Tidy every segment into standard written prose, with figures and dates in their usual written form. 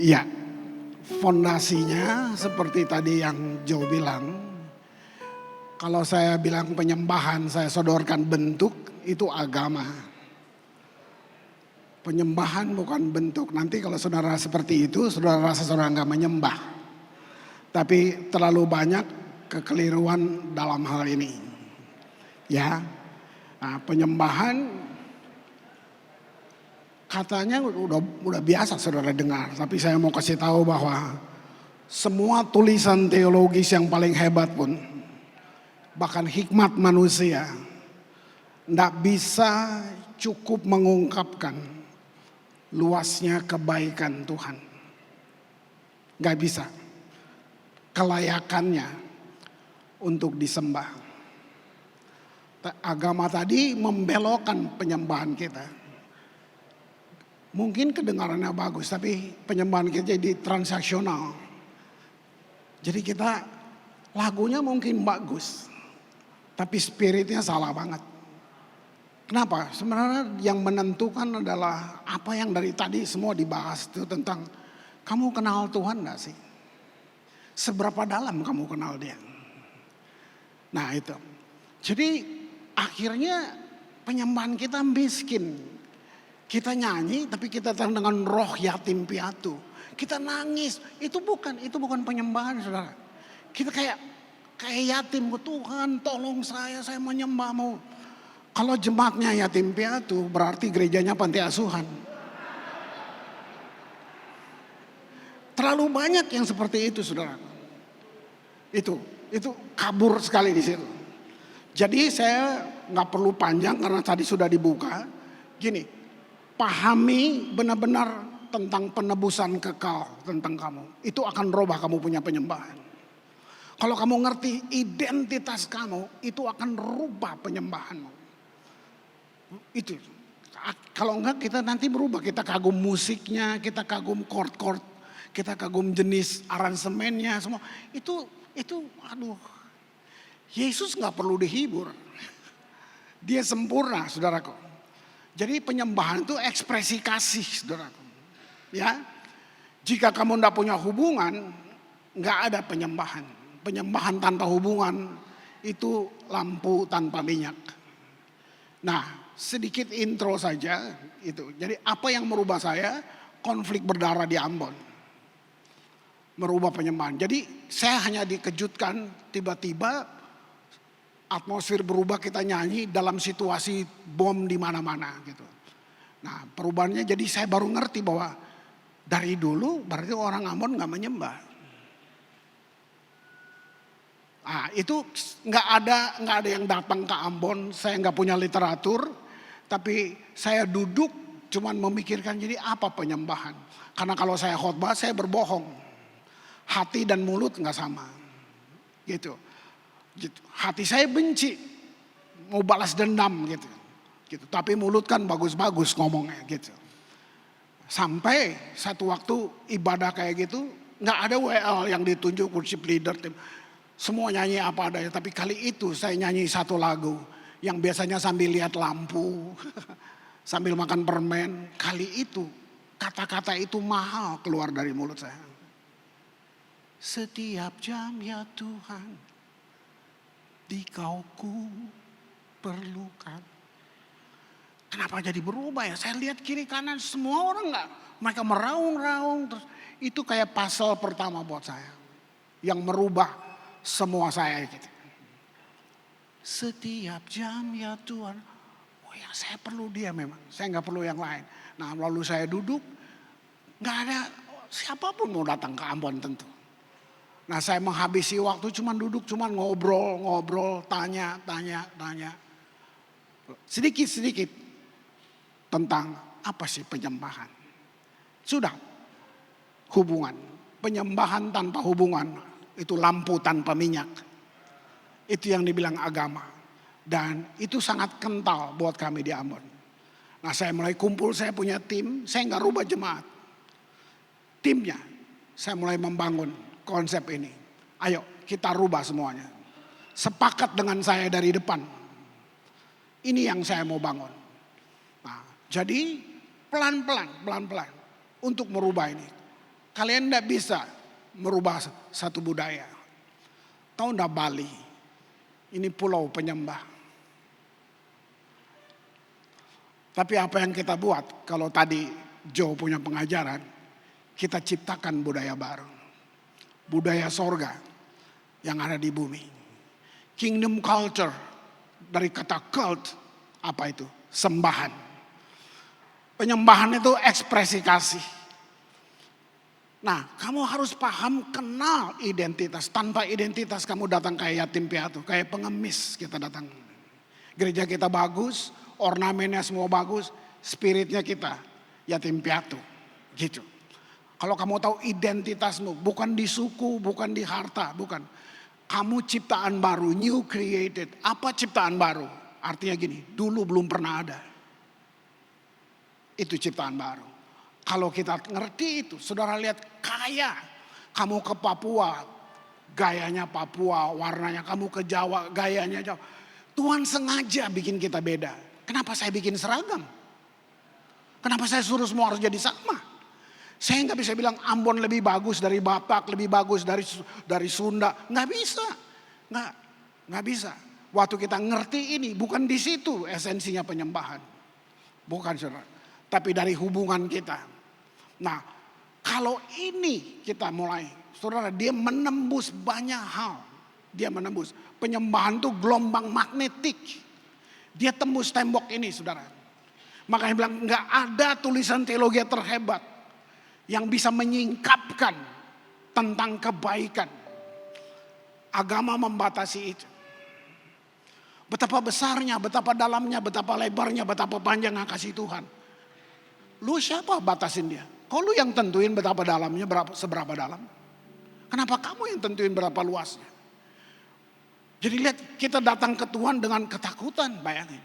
Iya, fondasinya seperti tadi yang Joe bilang, kalau saya bilang penyembahan, saya sodorkan bentuk, itu agama. Penyembahan bukan bentuk. Nanti kalau saudara seperti itu, saudara rasa saudara nggak menyembah. Tapi terlalu banyak kekeliruan dalam hal ini. Ya, nah, penyembahan katanya udah biasa saudara dengar. Tapi saya mau kasih tahu bahwa semua tulisan teologis yang paling hebat pun, bahkan hikmat manusia, tidak bisa cukup mengungkapkan luasnya kebaikan Tuhan. Gak bisa. Kelayakannya untuk disembah. Agama tadi membelokkan penyembahan kita. Mungkin kedengarannya bagus, tapi penyembahan kita jadi transaksional. Jadi kita lagunya mungkin bagus, tapi spiritnya salah banget. Kenapa? Sebenarnya yang menentukan adalah apa yang dari tadi semua dibahas itu tentang kamu kenal Tuhan gak sih? Seberapa dalam kamu kenal dia? Nah itu. Jadi akhirnya penyembahan kita miskin. Kita nyanyi tapi kita datang dengan roh yatim piatu. Kita nangis, itu bukan penyembahan saudara. Kita kayak yatim, Tuhan tolong saya menyembahmu. Kalau jemaatnya yatim piatu berarti gerejanya panti asuhan. Terlalu banyak yang seperti itu saudara. Itu kabur sekali di situ. Jadi saya nggak perlu panjang karena tadi sudah dibuka. Gini, pahami benar-benar tentang penebusan kekal tentang kamu. Itu akan rubah kamu punya penyembahan. Kalau kamu ngerti identitas kamu, itu akan rubah penyembahanmu. Itu. Kalau enggak kita nanti berubah. Kita kagum musiknya, kita kagum chord-chord, kita kagum jenis aransemennya semua. Itu aduh. Yesus nggak perlu dihibur. Dia sempurna, saudaraku. Jadi penyembahan itu ekspresi kasih, saudaraku. Ya, jika kamu tidak punya hubungan, nggak ada penyembahan. Penyembahan tanpa hubungan itu lampu tanpa minyak. Nah, sedikit intro saja itu. Jadi apa yang merubah saya? Konflik berdarah di Ambon. Merubah penyembahan. Jadi saya hanya dikejutkan tiba-tiba atmosfer berubah, kita nyanyi dalam situasi bom di mana-mana gitu. Nah, perubahannya jadi saya baru ngerti bahwa dari dulu berarti orang Ambon nggak menyembah. Ah, itu nggak ada yang datang ke Ambon. Saya nggak punya literatur, tapi saya duduk cuman memikirkan jadi apa penyembahan. Karena kalau saya khotbah saya berbohong. Hati dan mulut nggak sama, gitu. Hati saya benci, mau balas dendam gitu. Tapi mulut kan bagus-bagus ngomongnya gitu. Sampai satu waktu ibadah kayak gitu, nggak ada WL yang ditunjuk worship leader tim. Semua nyanyi apa adanya, tapi kali itu saya nyanyi satu lagu yang biasanya sambil lihat lampu, sambil makan permen. Kali itu kata-kata itu mahal keluar dari mulut saya. Setiap jam ya Tuhan, di Kau ku perlukan. Kenapa jadi berubah ya? Saya lihat kiri kanan semua orang nggak, mereka meraung-raung terus. Itu kayak pasal pertama buat saya yang merubah semua saya gitu. Setiap jam ya Tuhan, oh ya saya perlu dia memang, saya nggak perlu yang lain. Nah lalu saya duduk, nggak ada siapapun mau datang ke Ambon tentu. Nah saya menghabisi waktu cuman duduk, cuman ngobrol, tanya. Sedikit tentang apa sih penyembahan. Sudah, hubungan. Penyembahan tanpa hubungan, itu lampu tanpa minyak. Itu yang dibilang agama. Dan itu sangat kental buat kami di Ambon. Nah saya mulai kumpul, saya punya tim, saya nggak rubah jemaat. Timnya, saya mulai membangun konsep ini. Ayo kita rubah semuanya. Sepakat dengan saya dari depan. Ini yang saya mau bangun. Nah, jadi pelan-pelan untuk merubah ini. Kalian tidak bisa merubah satu budaya. Tahu enggak Bali? Ini pulau penyembah. Tapi apa yang kita buat? Kalau tadi Joe punya pengajaran, kita ciptakan budaya baru. Budaya sorga yang ada di bumi. Kingdom culture, dari kata cult, apa itu? Sembahan. Penyembahan itu ekspresi kasih. Nah, kamu harus paham, kenal identitas. Tanpa identitas kamu datang kayak yatim piatu, kayak pengemis kita datang. Gereja kita bagus, ornamennya semua bagus, spiritnya kita yatim piatu, gitu. Kalau kamu tahu identitasmu, bukan di suku, bukan di harta, bukan. Kamu ciptaan baru, new created. Apa ciptaan baru? Artinya gini, dulu belum pernah ada. Itu ciptaan baru. Kalau kita ngerti itu, saudara lihat kaya. Kamu ke Papua, gayanya Papua, warnanya. Kamu ke Jawa, gayanya Jawa. Tuhan sengaja bikin kita beda. Kenapa saya bikin seragam? Kenapa saya suruh semua harus jadi sama? Saya nggak bisa bilang Ambon lebih bagus dari Batak, lebih bagus dari Sunda. Nggak bisa, nggak bisa. Waktu kita ngerti ini, bukan di situ esensinya penyembahan, bukan saudara. Tapi dari hubungan kita. Nah, kalau ini kita mulai, saudara, dia menembus banyak hal. Dia menembus. Penyembahan itu gelombang magnetik. Dia tembus tembok ini, saudara. Makanya bilang nggak ada tulisan teologi terhebat yang bisa menyingkapkan tentang kebaikan. Agama membatasi itu. Betapa besarnya, betapa dalamnya, betapa lebarnya, betapa panjangnya kasih Tuhan. Lu siapa batasin dia? Kok lu yang tentuin betapa dalamnya, seberapa dalam? Kenapa kamu yang tentuin berapa luasnya? Jadi lihat, kita datang ke Tuhan dengan ketakutan, bayangin.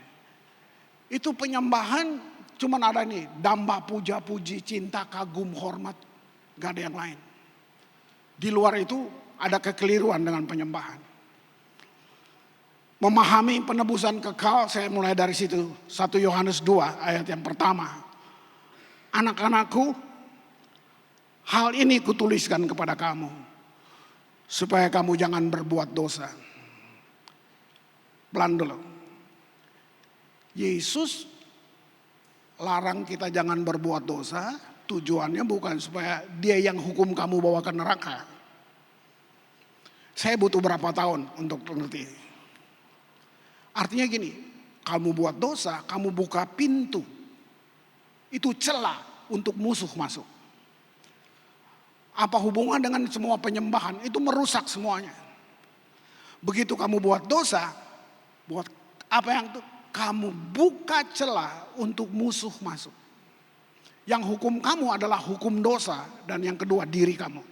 Itu penyembahan cuman ada nih, damba, puja, puji, cinta, kagum, hormat. Gak ada yang lain. Di luar itu ada kekeliruan dengan penyembahan. Memahami penebusan kekal, saya mulai dari situ. 1 Yohanes 2 ayat yang pertama. Anak-anakku, hal ini kutuliskan kepada kamu, supaya kamu jangan berbuat dosa. Pelan dulu. Yesus larang kita jangan berbuat dosa, tujuannya bukan supaya dia yang hukum kamu bawa ke neraka. Saya butuh berapa tahun untuk mengerti. Artinya gini, kamu buat dosa, kamu buka pintu. Itu celah untuk musuh masuk. Apa hubungan dengan semua penyembahan? Itu merusak semuanya. Begitu kamu buat dosa, buat apa yang itu? Kamu buka celah untuk musuh masuk. Yang hukum kamu adalah hukum dosa, dan yang kedua diri kamu.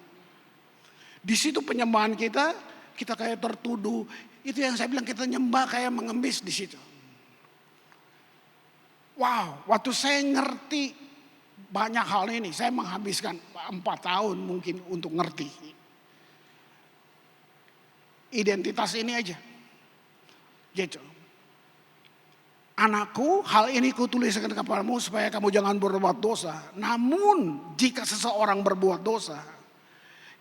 Di situ penyembahan kita kayak tertuduh. Itu yang saya bilang, kita nyembah kayak mengemis di situ. Wow, waktu saya ngerti banyak hal ini, saya menghabiskan 4 tahun mungkin untuk ngerti. Identitas ini aja. Gitu. Anakku, hal ini kutuliskan kepadamu supaya kamu jangan berbuat dosa. Namun jika seseorang berbuat dosa,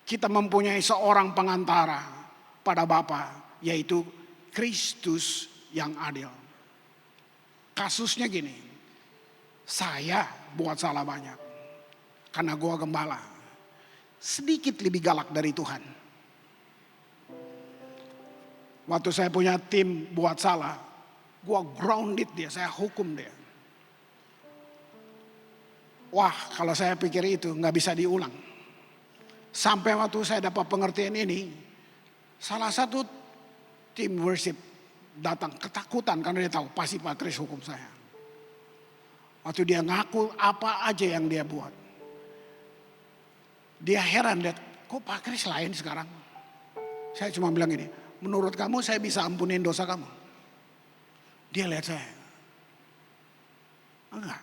kita mempunyai seorang pengantara pada Bapa, yaitu Kristus yang adil. Kasusnya gini, saya buat salah banyak karena gua gembala, sedikit lebih galak dari Tuhan. Waktu saya punya tim buat salah, gua grounded dia, saya hukum dia. Wah, kalau saya pikir itu nggak bisa diulang. Sampai waktu saya dapat pengertian ini, salah satu tim worship datang ketakutan karena dia tahu pasti Pak Kris hukum saya. Waktu dia ngaku apa aja yang dia buat, dia heran, lihat kok Pak Kris lain sekarang. Saya cuma bilang ini, menurut kamu saya bisa ampunin dosa kamu? Dia lihat saya, enggak,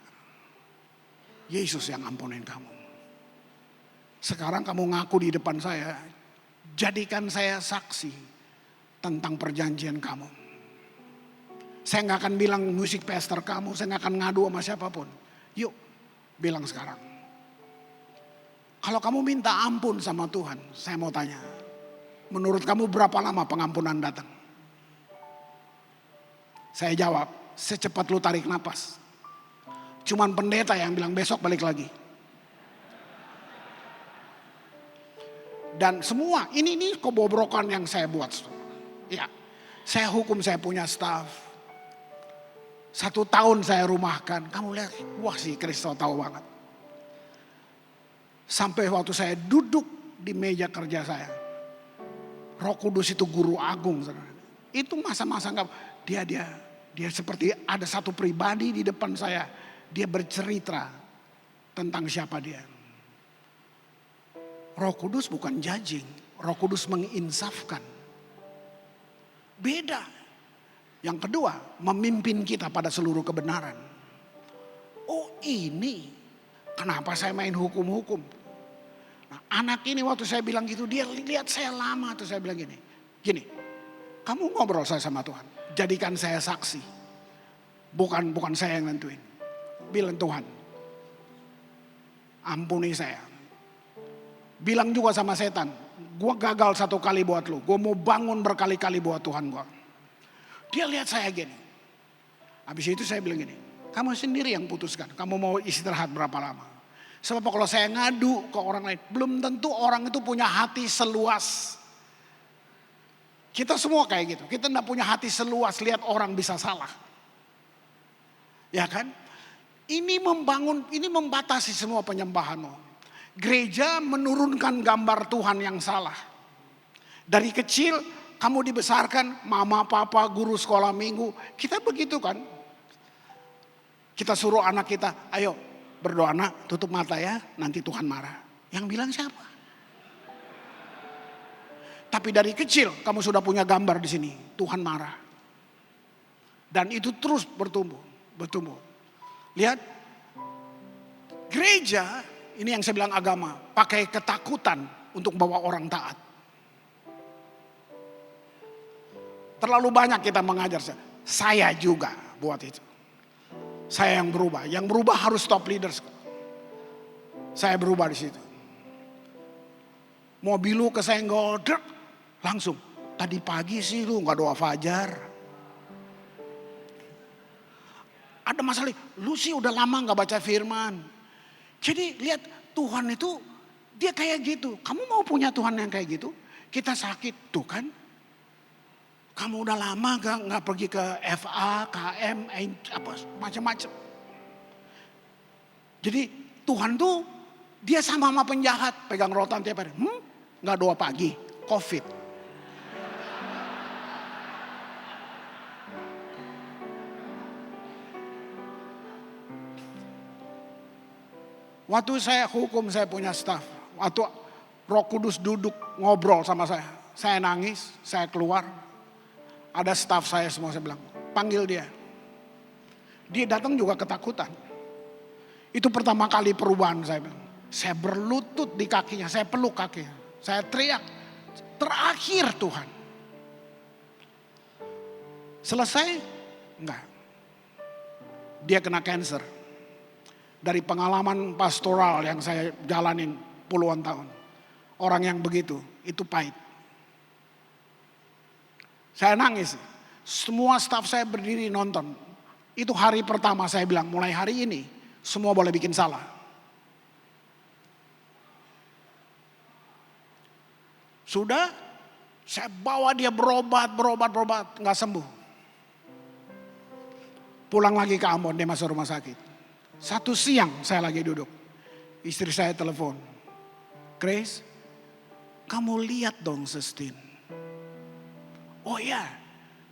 Yesus yang ampunin kamu. Sekarang kamu ngaku di depan saya, jadikan saya saksi tentang perjanjian kamu. Saya nggak akan bilang musik pastor kamu, saya nggak akan ngadu sama siapapun. Yuk, bilang sekarang. Kalau kamu minta ampun sama Tuhan, saya mau tanya, menurut kamu berapa lama pengampunan datang? Saya jawab, secepat lu tarik napas. Cuman pendeta yang bilang besok balik lagi. Dan semua ini kebobrokan yang saya buat. Ya, saya hukum, saya punya staff. 1 tahun saya rumahkan. Kamu lihat, wah si Kristo tahu banget. Sampai waktu saya duduk di meja kerja saya, Roh Kudus itu guru agung. Itu masa-masa dia seperti ada satu pribadi di depan saya. Dia bercerita tentang siapa dia. Roh Kudus bukan judging, Roh Kudus menginsafkan. Beda. Yang kedua, memimpin kita pada seluruh kebenaran. Oh ini, kenapa saya main hukum-hukum? Nah, anak ini waktu saya bilang gitu, dia lihat saya lama tuh, saya bilang gini, kamu ngobrol saya sama Tuhan, jadikan saya saksi. Bukan saya yang nentuin. Bilang Tuhan, ampuni saya. Bilang juga sama setan, gue gagal 1 kali buat lu. Gue mau bangun berkali-kali buat Tuhan gue. Dia lihat saya gini. Habis itu saya bilang gini, kamu sendiri yang putuskan. Kamu mau istirahat berapa lama. Sebab kalau saya ngadu ke orang lain, belum tentu orang itu punya hati seluas. Kita semua kayak gitu. Kita enggak punya hati seluas lihat orang bisa salah. Ya kan? Ini membatasi semua penyembahan. Gereja menurunkan gambar Tuhan yang salah. Dari kecil kamu dibesarkan mama, papa, guru sekolah minggu. Kita begitu kan. Kita suruh anak kita, ayo berdoa nak, tutup mata ya, nanti Tuhan marah. Yang bilang siapa? Tapi dari kecil kamu sudah punya gambar di sini, Tuhan marah. Dan itu terus bertumbuh. Lihat, gereja, ini yang saya bilang agama, pakai ketakutan untuk bawa orang taat. Terlalu banyak kita mengajar. Saya juga buat itu. Saya yang berubah harus top leaders. Saya berubah di situ. Mobil lu kesenggol, langsung. Tadi pagi sih lu gak doa fajar. Ada masalah, lu sih udah lama gak baca firman. Jadi lihat Tuhan itu dia kayak gitu. Kamu mau punya Tuhan yang kayak gitu? Kita sakit tuh kan. Kamu udah lama gak pergi ke FA, KM, apa macam-macam. Jadi Tuhan tuh dia sama penjahat pegang rotan tiap hari. Gak doa pagi, COVID. Waktu saya hukum, saya punya staff. Waktu Roh Kudus duduk ngobrol sama saya nangis, saya keluar. Ada staff saya semua, saya bilang, panggil dia. Dia datang juga ketakutan. Itu pertama kali perubahan saya bilang. Saya berlutut di kakinya, saya peluk kakinya. Saya teriak, terakhir Tuhan. Selesai? Enggak. Dia kena cancer. Dari pengalaman pastoral yang saya jalanin puluhan tahun. Orang yang begitu, itu pahit. Saya nangis. Semua staf saya berdiri nonton. Itu hari pertama saya bilang, mulai hari ini semua boleh bikin salah. Sudah, saya bawa dia berobat, nggak sembuh. Pulang lagi ke Ambon, dia masuk rumah sakit. 1 siang saya lagi duduk. Istri saya telepon. Grace, kamu lihat dong Sistine. Oh iya,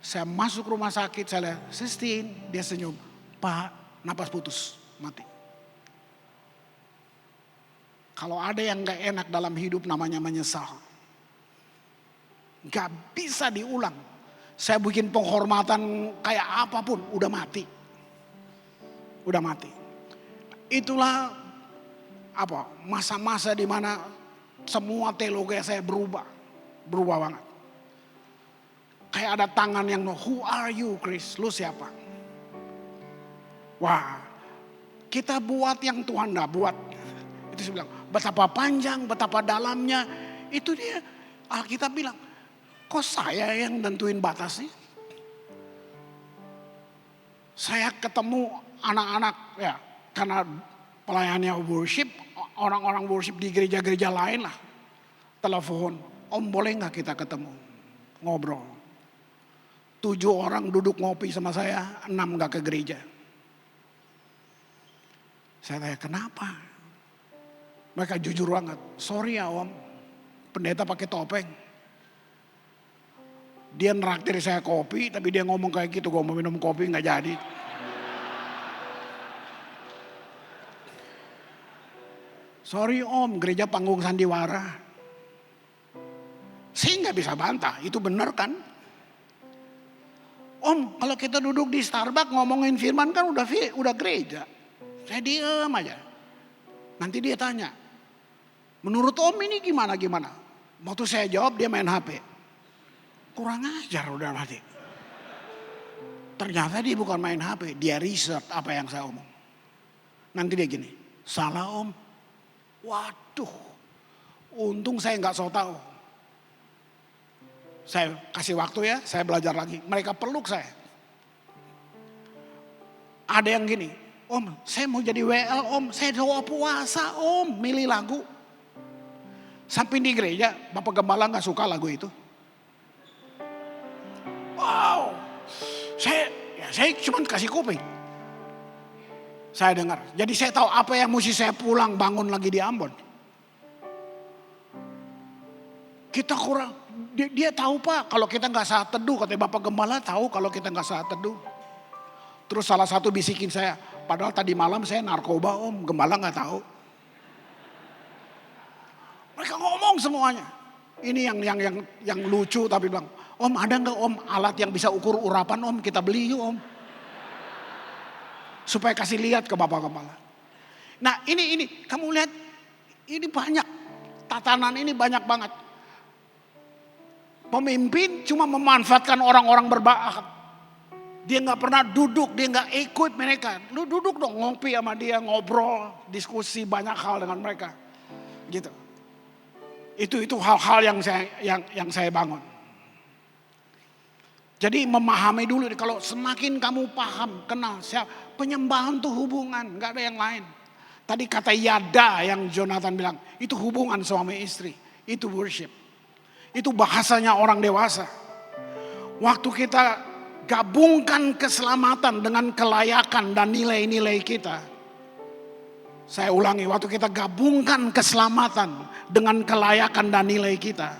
saya masuk rumah sakit, saya lihat Sistine, dia senyum. Pak, napas putus, mati. Kalau ada yang gak enak dalam hidup namanya menyesal. Gak bisa diulang. Saya bikin penghormatan kayak apapun, udah mati. Udah mati. Itulah masa-masa di mana semua teologi saya berubah banget. Kayak ada tangan yang who are you Chris? Lu siapa? Wah, kita buat yang Tuhan gak buat. Itu saya bilang, betapa panjang, betapa dalamnya. Itu dia Alkitab bilang, kok saya yang nentuin batas sih? Saya ketemu anak-anak ya, karena pelayannya worship, orang-orang worship di gereja-gereja lain lah. Telepon, om boleh gak kita ketemu? Ngobrol. 7 orang duduk ngopi sama saya, 6 gak ke gereja. Saya tanya kenapa? Mereka jujur banget, sorry ya om, pendeta pakai topeng. Dia neraktir saya kopi, tapi dia ngomong kayak gitu, gue mau minum kopi gak jadi. Sorry om, gereja panggung sandiwara. Saya gak bisa bantah, itu benar kan? Om, kalau kita duduk di Starbucks ngomongin firman kan udah gereja. Saya diem aja. Nanti dia tanya, menurut om ini gimana? Waktu saya jawab dia main HP. Kurang ajar udah nanti. Ternyata dia bukan main HP, dia research apa yang saya omong. Nanti dia gini, salah om. Waduh, untung saya nggak so tahu. Saya kasih waktu ya, saya belajar lagi. Mereka peluk saya. Ada yang gini, om saya mau jadi WL om, saya doa puasa om, milih lagu. Sampai di gereja, Bapak Gembala gak suka lagu itu. Wow, saya cuma kasih kuping. Saya dengar, jadi saya tahu apa yang mesti saya pulang bangun lagi di Ambon. Kita kurang, dia tahu pak kalau kita gak saat teduh, katanya Bapak Gembala tahu kalau kita gak saat teduh. Terus salah satu bisikin saya, padahal tadi malam saya narkoba om, Gembala gak tahu. Mereka ngomong semuanya. Ini yang lucu tapi bilang, om ada gak om alat yang bisa ukur urapan om, kita beli yuk om. Supaya kasih lihat ke Bapak Gembala. Nah ini kamu lihat, ini banyak, tatanan ini banyak banget. Pemimpin cuma memanfaatkan orang-orang berbakat. Dia gak pernah duduk, dia gak ikut mereka. Lu duduk dong ngopi sama dia, ngobrol, diskusi banyak hal dengan mereka. Gitu. Itu hal-hal yang saya bangun. Jadi memahami dulu, kalau semakin kamu paham, kenal siapa, penyembahan tuh hubungan, gak ada yang lain. Tadi kata yada yang Jonathan bilang, itu hubungan suami istri, itu worship. Itu bahasanya orang dewasa. Waktu kita gabungkan keselamatan dengan kelayakan dan nilai-nilai kita. Saya ulangi, waktu kita gabungkan keselamatan dengan kelayakan dan nilai kita,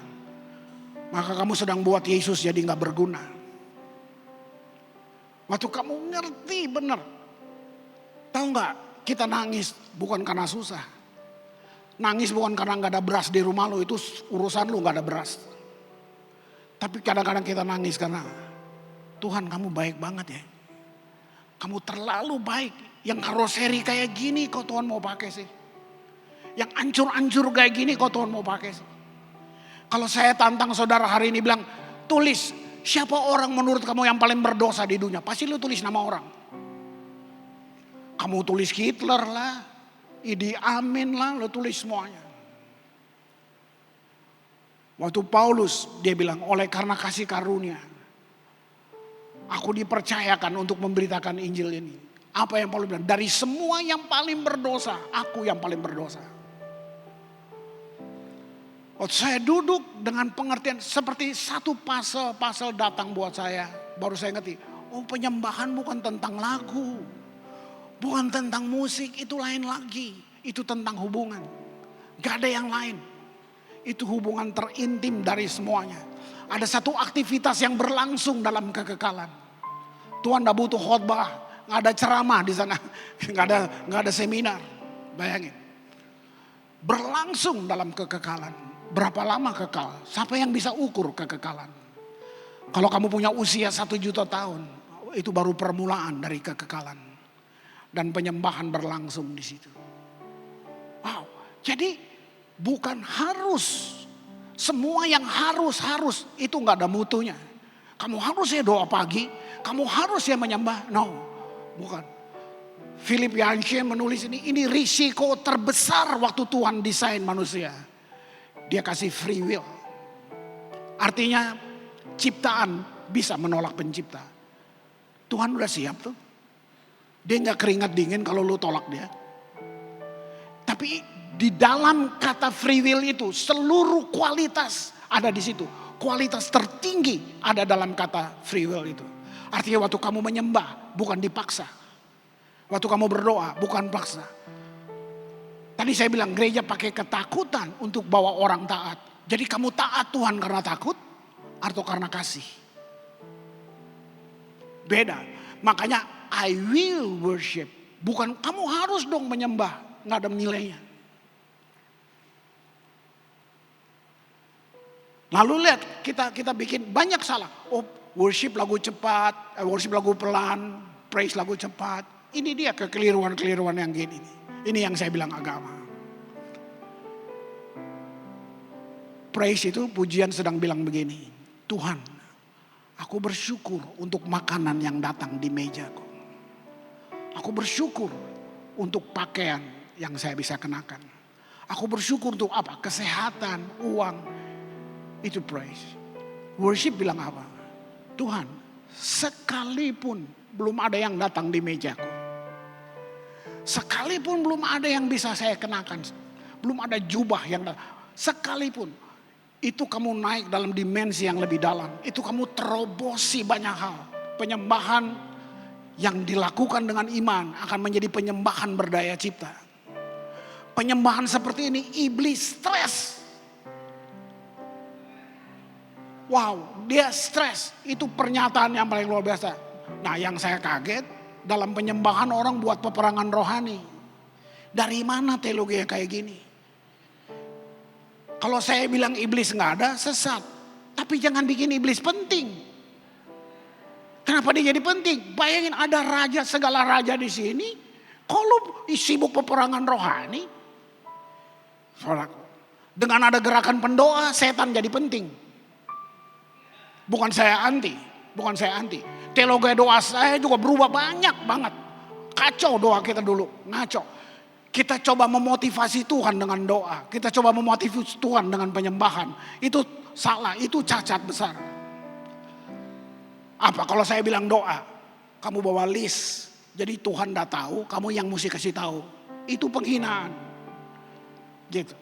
maka kamu sedang buat Yesus jadi gak berguna. Waktu kamu ngerti benar, tahu gak, kita nangis bukan karena susah. Nangis bukan karena gak ada beras di rumah lu, itu urusan lu gak ada beras. Tapi kadang-kadang kita nangis karena Tuhan kamu baik banget ya. Kamu terlalu baik. Yang karoseri kayak gini kok Tuhan mau pakai sih. Yang ancur-ancur kayak gini kok Tuhan mau pakai sih. Kalau saya tantang saudara hari ini bilang, tulis siapa orang menurut kamu yang paling berdosa di dunia. Pasti lu tulis nama orang. Kamu tulis Hitler lah, Idi Amin lah, lu tulis semuanya. Waktu Paulus dia bilang, oleh karena kasih karunia, aku dipercayakan untuk memberitakan Injil ini. Apa yang Paulus bilang? Dari semua yang paling berdosa, aku yang paling berdosa. Waktu saya duduk dengan pengertian seperti satu pasal datang buat saya. Baru saya ngerti, oh penyembahan bukan tentang lagu. Bukan tentang musik, itu lain lagi. Itu tentang hubungan. Gak ada yang lain. Itu hubungan terintim dari semuanya. Ada satu aktivitas yang berlangsung dalam kekekalan. Tuhan gak butuh khotbah, gak ada ceramah di sana, gak ada seminar. Bayangin. Berlangsung dalam kekekalan. Berapa lama kekal? Siapa yang bisa ukur kekekalan? Kalau kamu punya usia 1 juta tahun, itu baru permulaan dari kekekalan. Dan penyembahan berlangsung di situ. Wow, jadi bukan harus. Semua yang harus itu gak ada mutunya. Kamu harus ya doa pagi, kamu harus ya menyembah. No, bukan. Philip Yancey menulis ini risiko terbesar waktu Tuhan desain manusia. Dia kasih free will. Artinya ciptaan bisa menolak pencipta. Tuhan udah siap tuh. Dia gak keringat dingin kalau lu tolak dia. Tapi di dalam kata free will itu seluruh kualitas ada di situ. Kualitas tertinggi ada dalam kata free will itu. Artinya waktu kamu menyembah bukan dipaksa. Waktu kamu berdoa bukan paksa. Tadi saya bilang gereja pakai ketakutan untuk bawa orang taat. Jadi kamu taat Tuhan karena takut atau karena kasih? Beda. Makanya I will worship. Bukan kamu harus dong menyembah. Nggak ada nilainya. Lalu lihat kita bikin banyak salah. Oh, worship lagu cepat, worship lagu pelan, praise lagu cepat. Ini dia kekeliruan-keliruan yang gini. Ini yang saya bilang agama. Praise itu pujian sedang bilang begini. Tuhan, aku bersyukur untuk makanan yang datang di mejaku. Aku bersyukur untuk pakaian yang saya bisa kenakan. Aku bersyukur untuk apa? Kesehatan, uang. Itu praise. Worship bilang apa? Tuhan, sekalipun belum ada yang datang di mejaku. Sekalipun belum ada yang bisa saya kenakan. Belum ada jubah yang datang. Sekalipun. Itu kamu naik dalam dimensi yang lebih dalam. Itu kamu terobosi banyak hal. Penyembahan yang dilakukan dengan iman akan menjadi penyembahan berdaya cipta. Penyembahan seperti ini iblis stres. Wow, dia stres. Itu pernyataan yang paling luar biasa. Nah, yang saya kaget dalam penyembahan orang buat peperangan rohani. Dari mana teologi yang kayak gini? Kalau saya bilang iblis nggak ada, sesat. Tapi jangan bikin iblis penting. Kenapa dia jadi penting? Bayangin ada raja, segala raja di sini. Kalau sibuk peperangan rohani. Saudaraku, dengan ada gerakan pendoa, setan jadi penting. Bukan saya anti. Teologi doa saya juga berubah banyak banget. Kacau doa kita dulu, ngaco. Kita coba memotivasi Tuhan dengan doa. Kita coba memotivasi Tuhan dengan penyembahan. Itu salah, itu cacat besar. Apa kalau saya bilang doa? Kamu bawa list. Jadi Tuhan udah tahu, kamu yang mesti kasih tahu. Itu penghinaan. Gitu.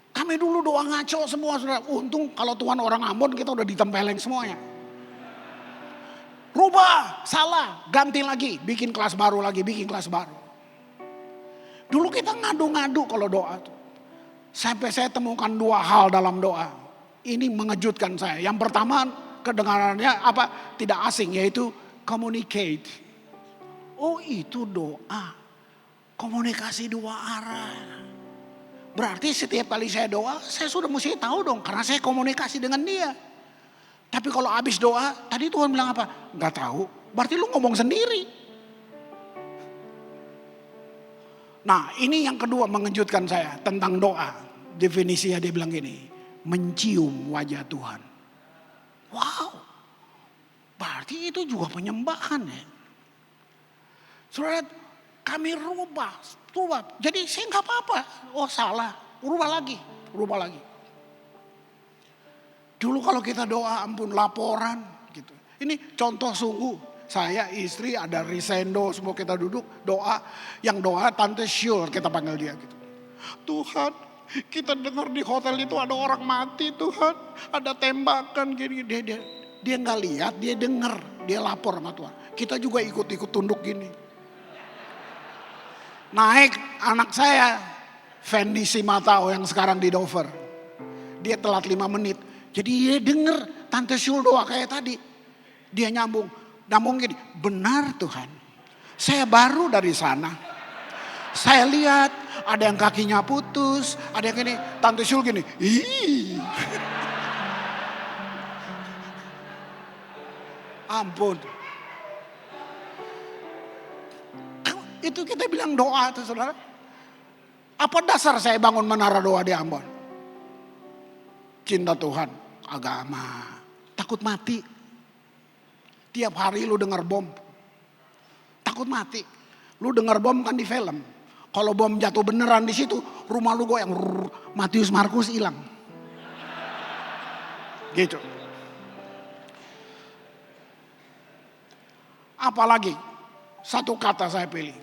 Kami dulu doa ngaco semua, saudara. Untung kalau Tuhan orang Ambon kita udah ditempeleng semuanya. Rubah, salah, ganti lagi, bikin kelas baru lagi, bikin kelas baru. Dulu kita ngadu-ngadu kalau doa tuh. Sampai saya temukan dua hal dalam doa. Ini mengejutkan saya. Yang pertama kedengarannya tidak asing, yaitu communicate. Oh, itu doa. Komunikasi dua arah. Berarti setiap kali saya doa, saya sudah mesti tahu dong. Karena saya komunikasi dengan dia. Tapi kalau habis doa, tadi Tuhan bilang apa? Gak tahu. Berarti lu ngomong sendiri. Nah, ini yang kedua mengejutkan saya tentang doa. Definisinya dia bilang gini. Mencium wajah Tuhan. Wow. Berarti itu juga penyembahan ya. Saudara, kami rubah. Jadi saya gak apa-apa. Oh salah. Rubah lagi. Dulu kalau kita doa ampun laporan gitu. Ini contoh sungguh. Saya, istri, ada Risendo, semua kita duduk doa. Yang doa Tante Syul kita panggil dia gitu. Tuhan, kita dengar di hotel itu ada orang mati Tuhan. Ada tembakan gini. Dia nggak lihat, dia dengar. Dia lapor sama Tuhan. Kita juga ikut-ikut tunduk gini. Naik anak saya, Fendi Simatao yang sekarang di Dover. Dia telat 5 menit. Jadi dia denger Tante Syul doa kayak tadi. Dia nyambung gini, benar Tuhan. Saya baru dari sana. Saya lihat ada yang kakinya putus, ada yang gini. Tante Syul gini, ih. Ampun. Itu kita bilang doa tuh saudara. Apa dasar saya bangun menara doa di Ambon? Cinta Tuhan, agama, takut mati. Tiap hari lu dengar bom, takut mati. Lu dengar bom kan di film. Kalau bom jatuh beneran di situ, rumah lu goyang. Matius Markus hilang. Gitu. Apalagi satu kata saya pilih.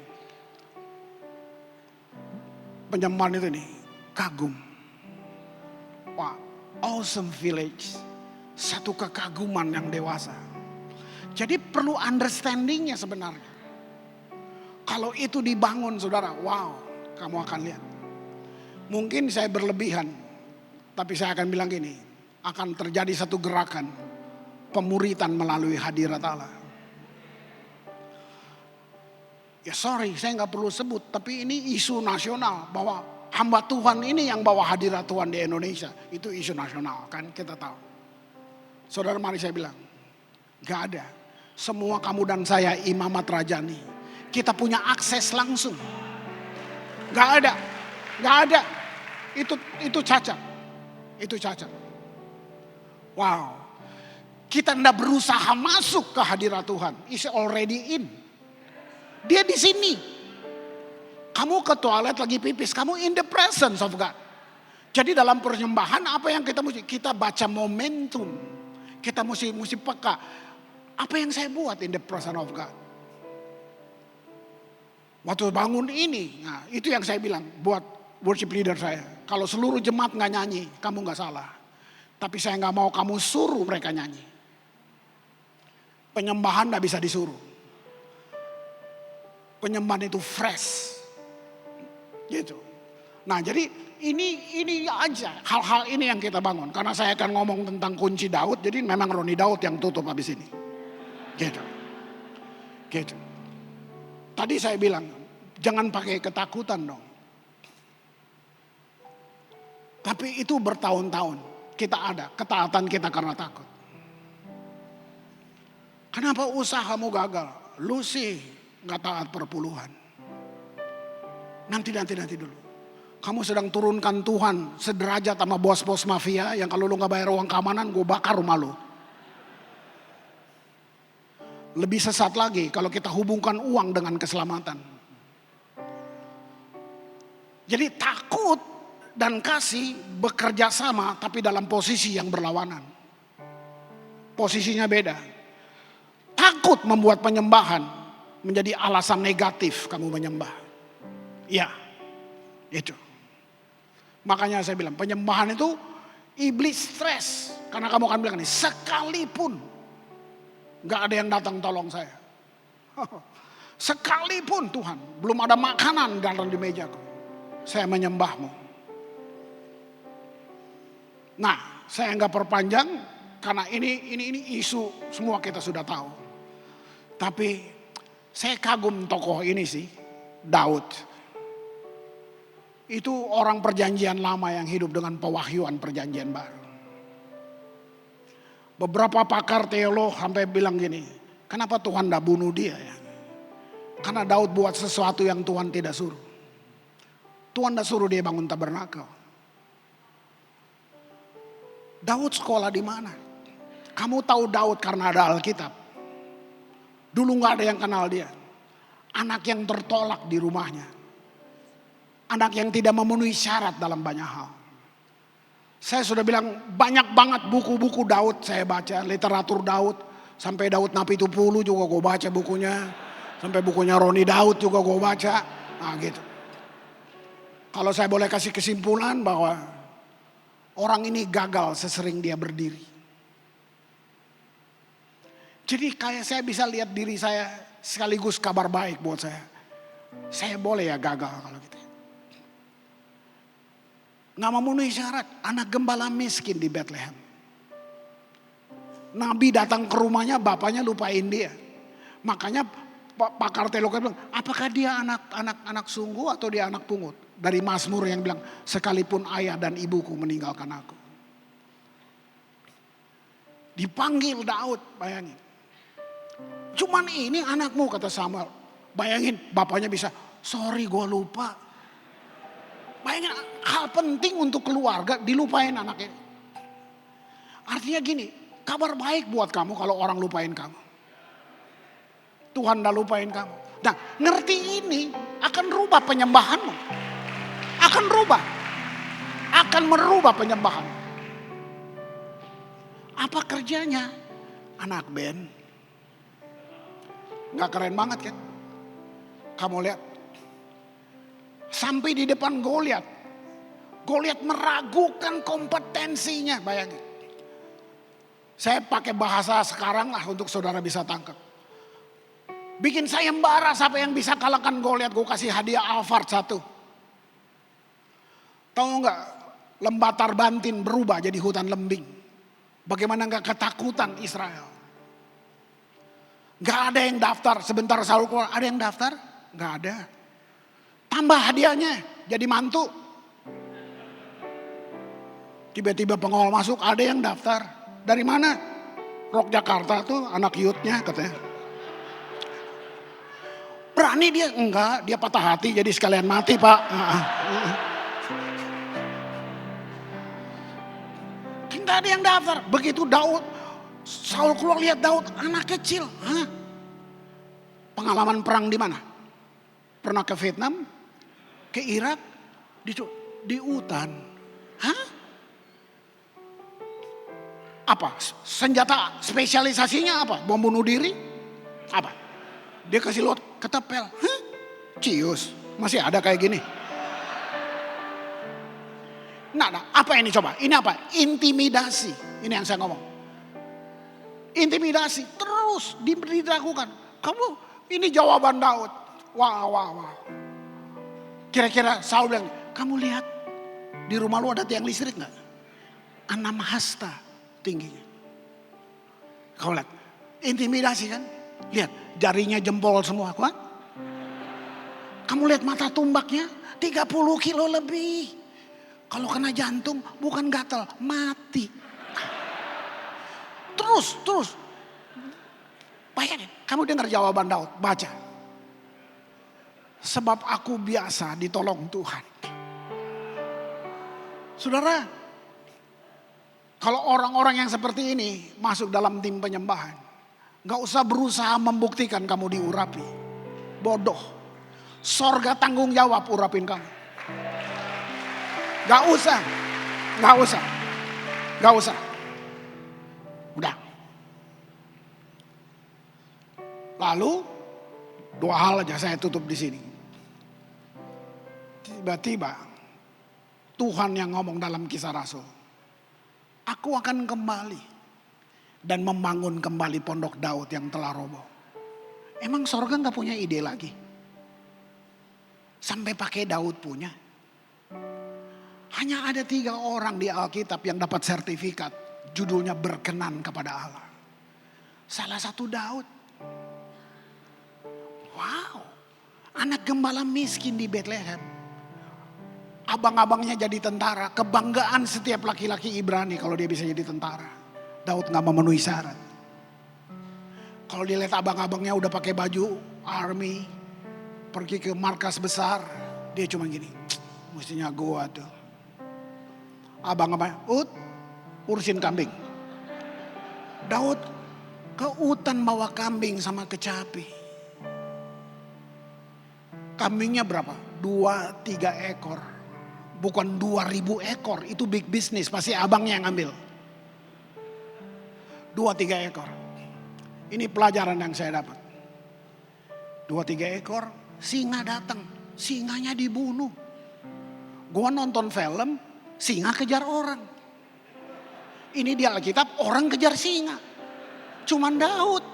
Penyembahan itu nih, kagum. Wah, awesome village. Satu kekaguman yang dewasa. Jadi perlu understandingnya sebenarnya. Kalau itu dibangun saudara, wow, kamu akan lihat. Mungkin saya berlebihan, tapi saya akan bilang gini, akan terjadi satu gerakan pemuritan melalui hadirat Allah. Ya sorry, saya nggak perlu sebut, tapi ini isu nasional bahwa hamba Tuhan ini yang bawa hadirat Tuhan di Indonesia. Itu isu nasional kan, kita tahu. Saudara, mari saya bilang, gak ada. Semua kamu dan saya imamat rajani, kita punya akses langsung. Gak ada, gak ada. Itu cacat, itu cacat. Wow, kita tidak berusaha masuk ke hadirat Tuhan. It's already in. Dia di sini. Kamu ke toilet lagi pipis, kamu in the presence of God. Jadi dalam penyembahan apa yang kita mesti? Kita baca momentum. Kita mesti peka. Apa yang saya buat in the presence of God? Waktu bangun ini, nah itu yang saya bilang buat worship leader saya. Kalau seluruh jemaat nggak nyanyi, kamu nggak salah. Tapi saya nggak mau kamu suruh mereka nyanyi. Penyembahan nggak bisa disuruh. Penyembahan itu fresh, gitu. Nah jadi ini aja hal-hal ini yang kita bangun. Karena saya akan ngomong tentang kunci Daud, jadi memang Roni Daud yang tutup habis ini, gitu. Gitu. Tadi saya bilang jangan pakai ketakutan dong. Tapi itu bertahun-tahun kita ada ketaatan kita karena takut. Kenapa usahamu gagal? Lu sih gak taat perpuluhan. Nanti dulu. Kamu sedang turunkan Tuhan sederajat sama bos-bos mafia yang kalau lu gak bayar uang keamanan gue bakar rumah lu. Lebih sesat lagi kalau kita hubungkan uang dengan keselamatan. Jadi takut dan kasih bekerja sama tapi dalam posisi yang berlawanan. Posisinya beda. Takut membuat penyembahan menjadi alasan negatif kamu menyembah. Ya, itu. Makanya saya bilang penyembahan itu iblis stres. Karena kamu akan bilang ini, sekalipun gak ada yang datang tolong saya. Sekalipun Tuhan, belum ada makanan dalam di mejaku, saya menyembahmu. Nah, saya nggak perpanjang karena ini isu semua kita sudah tahu. Tapi saya kagum tokoh ini sih, Daud. Itu orang perjanjian lama yang hidup dengan pewahyuan perjanjian baru. Beberapa pakar teolog sampai bilang gini, kenapa Tuhan tidak bunuh dia ya? Karena Daud buat sesuatu yang Tuhan tidak suruh. Tuhan tidak suruh dia bangun tabernakel. Daud sekolah di mana? Kamu tahu Daud karena ada Alkitab. Dulu gak ada yang kenal dia. Anak yang tertolak di rumahnya. Anak yang tidak memenuhi syarat dalam banyak hal. Saya sudah bilang banyak banget buku-buku Daud saya baca. Literatur Daud. Sampai Daud Napi Tupulu juga gue baca bukunya. Sampai bukunya Roni Daud juga gue baca. Nah gitu. Kalau saya boleh kasih kesimpulan bahwa orang ini gagal sesering dia berdiri. Jadi kayak saya bisa lihat diri saya sekaligus kabar baik buat saya. Saya boleh ya gagal kalau gitu. Nggak memenuhi syarat, anak gembala miskin di Bethlehem. Nabi datang ke rumahnya, bapaknya lupain dia. Makanya pakar teologi bilang, apakah dia anak sungguh atau dia anak pungut? Dari Mazmur yang bilang, sekalipun ayah dan ibuku meninggalkan aku. Dipanggil Daud, bayangin. Cuman ini anakmu, kata Samuel. Bayangin bapaknya bisa, sorry gue lupa. Bayangin hal penting untuk keluarga dilupain anaknya. Artinya gini, kabar baik buat kamu kalau orang lupain kamu. Tuhan dah lupain kamu. Nah, ngerti ini akan rubah penyembahanmu. Akan rubah. Akan merubah penyembahan. Apa kerjanya? Anak band. Gak keren banget kan? Kamu lihat. Sampai di depan Goliat. Goliat meragukan kompetensinya, bayangin. Saya pakai bahasa sekarang lah untuk saudara bisa tangkap. Bikin sayembara siapa yang bisa kalahkan Goliat, gue kasih hadiah Alphard 1. Tahu nggak? Lembatar Bantin berubah jadi hutan lembing. Bagaimana nggak ketakutan Israel? Nggak ada yang daftar. Sebentar Saul keluar, ada yang daftar? Nggak ada. Tambah hadiahnya, jadi mantu. Tiba-tiba pengawal masuk, ada yang daftar. Dari mana? Rock Jakarta tuh anak youthnya katanya. Berani dia? Enggak, dia patah hati jadi sekalian mati pak. Tidak ada yang daftar. Begitu Daud, Saul keluar lihat Daud anak kecil. Pengalaman perang di mana? Pernah ke Vietnam? Ke Irak? Di hutan. Apa? Senjata spesialisasinya apa? Bom bunuh diri? Apa? Dia kasih lot ketepel. Cius. Masih ada kayak gini. Nah, apa ini coba? Ini apa? Intimidasi. Ini yang saya ngomong. Intimidasi terus dilakukan. Kamu ini jawaban Daud. Wah. Kira-kira Saul bilang, kamu lihat di rumah lu ada tiang listrik nggak? 6 hasta tingginya. Kau lihat, intimidasi kan? Lihat jarinya jempol semua, kan? Kamu lihat mata tumbaknya 30 kilo lebih. Kalau kena jantung bukan gatal, mati. Terus. Bayangin, kamu dengar jawaban Daud, baca. Sebab aku biasa ditolong Tuhan. Saudara, kalau orang-orang yang seperti ini masuk dalam tim penyembahan, gak usah berusaha membuktikan kamu diurapi. Bodoh. Sorga tanggung jawab urapin kamu. Gak usah. Udah. Lalu 2 hal aja saya tutup di sini. Tiba-tiba Tuhan yang ngomong dalam Kisah Rasul, aku akan kembali dan membangun kembali pondok Daud yang telah roboh. Emang sorga gak punya ide lagi? Sampai pakai Daud punya. Hanya ada 3 orang di Alkitab yang dapat sertifikat. Judulnya berkenan kepada Allah. Salah satu Daud. Wow. Anak gembala miskin di Bethlehem. Abang-abangnya jadi tentara. Kebanggaan setiap laki-laki Ibrani kalau dia bisa jadi tentara. Daud gak memenuhi syarat. Kalau dilihat abang-abangnya udah pakai baju army, pergi ke markas besar, dia cuma gini, mestinya gua tuh. Abang-abang, urusin kambing. Daud ke hutan bawa kambing sama kecapi. Kambingnya berapa? 2-3 ekor. Bukan 2.000 ekor, itu big business, pasti abangnya yang ambil. 2-3 ekor. Ini pelajaran yang saya dapat. 2-3 ekor, singa datang. Singanya dibunuh. Gua nonton film, singa kejar orang. Ini di Alkitab, orang kejar singa. Cuman Daud.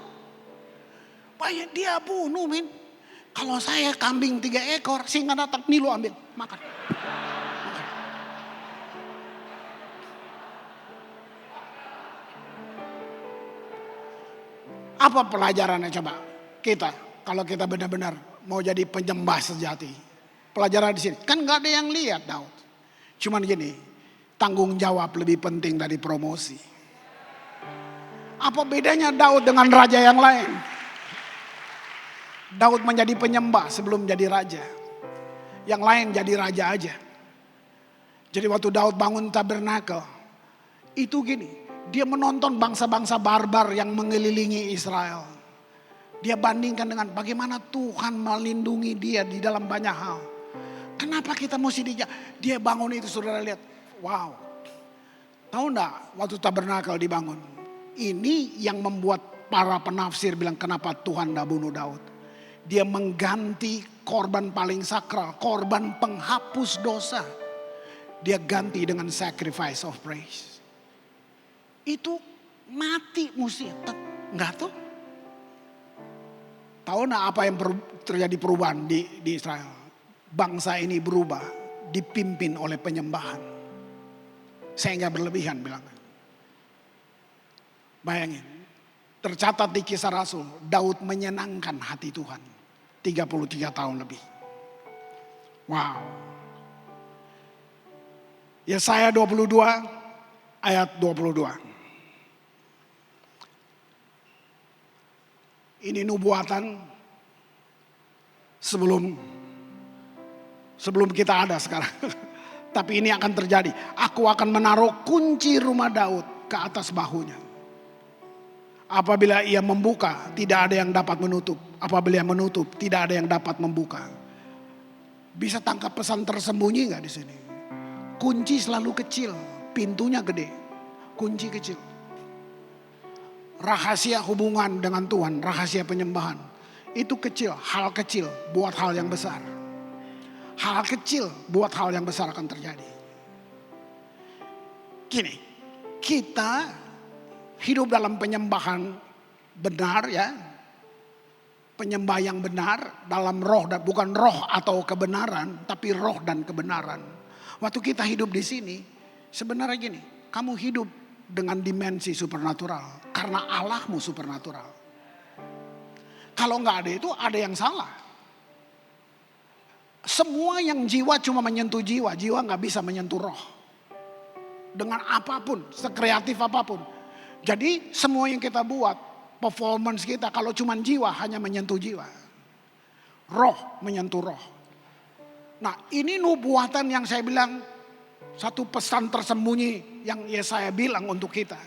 Banyak dia bunuh, men. Kalau saya kambing 3 ekor, singa datang, nih lu ambil, makan. Apa pelajarannya coba? Kita, kalau kita benar-benar mau jadi penyembah sejati. Pelajaran di sini, kan gak ada yang lihat Daud. Cuman gini, tanggung jawab lebih penting dari promosi. Apa bedanya Daud dengan raja yang lain? Daud menjadi penyembah sebelum jadi raja. Yang lain jadi raja aja. Jadi waktu Daud bangun tabernakel, itu gini, dia menonton bangsa-bangsa barbar yang mengelilingi Israel. Dia bandingkan dengan bagaimana Tuhan melindungi dia di dalam banyak hal. Kenapa kita mesti dia bangun itu, saudara lihat. Wow. Tahu enggak waktu tabernakel dibangun. Ini yang membuat para penafsir bilang kenapa Tuhan enggak bunuh Daud. Dia mengganti korban paling sakral, korban penghapus dosa. Dia ganti dengan sacrifice of praise. Itu mati mesti. Enggak tuh. Tahu enggak apa yang terjadi perubahan di Israel? Bangsa ini berubah, dipimpin oleh penyembahan. Sehingga berlebihan bilang. Bayangin, tercatat di Kisah Rasul, Daud menyenangkan hati Tuhan. 33 tahun lebih. Wow. Yesaya 22 ayat 22. Ini nubuatan sebelum kita ada sekarang. Tapi ini akan terjadi. Aku akan menaruh kunci rumah Daud ke atas bahunya. Apabila ia membuka, tidak ada yang dapat menutup. Apabila ia menutup, tidak ada yang dapat membuka. Bisa tangkap pesan tersembunyi nggak di sini? Kunci selalu kecil, pintunya gede. Kunci kecil. Rahasia hubungan dengan Tuhan, rahasia penyembahan. Itu kecil, hal kecil buat hal yang besar. Hal kecil buat hal yang besar akan terjadi. Gini, kita hidup dalam penyembahan benar ya. Penyembah yang benar dalam roh, dan bukan roh atau kebenaran, tapi roh dan kebenaran. Waktu kita hidup di sini, sebenarnya gini, kamu hidup dengan dimensi supernatural karena Allahmu supernatural. Kalau nggak ada itu, ada yang salah. Semua yang jiwa cuma menyentuh jiwa, jiwa nggak bisa menyentuh roh. Dengan apapun, sekreatif apapun. Jadi semua yang kita buat, performance kita kalau cuma jiwa hanya menyentuh jiwa. Roh menyentuh roh. Nah ini nubuatan yang saya bilang, satu pesan tersembunyi yang Yesaya bilang untuk kita.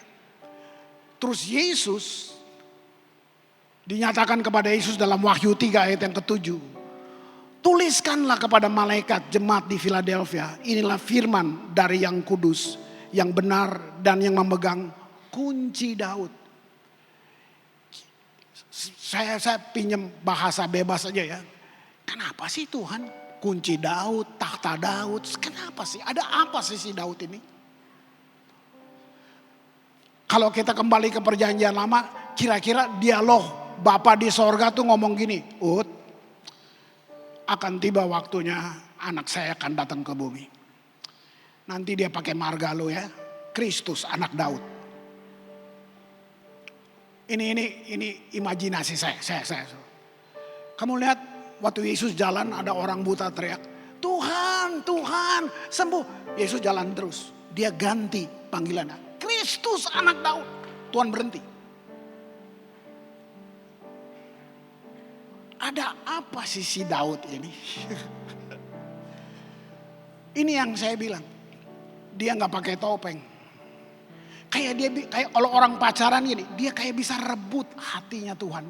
Terus Yesus, dinyatakan kepada Yesus dalam Wahyu 3 ayat yang ke-7. Tuliskanlah kepada malaikat jemaat di Philadelphia, inilah firman dari yang kudus, yang benar dan yang memegang kunci Daud. Saya pinjam bahasa bebas aja ya. Kenapa sih Tuhan kunci Daud, takhta Daud? Kenapa sih? Ada apa sih si Daud ini? Kalau kita kembali ke perjanjian lama, kira-kira dialog Bapa di sorga tuh ngomong gini, akan tiba waktunya anak saya akan datang ke bumi. Nanti dia pakai marga lo ya, Kristus anak Daud. Ini imajinasi saya. Kamu lihat waktu Yesus jalan ada orang buta teriak, Tuhan, Tuhan, sembuh. Yesus jalan terus. Dia ganti panggilannya, Kristus anak Daud. Tuhan berhenti. Ada apa sih si Daud ini? Ini yang saya bilang. Dia nggak pakai topeng. Kayak kalau orang pacaran gini, dia kayak bisa rebut hatinya Tuhan.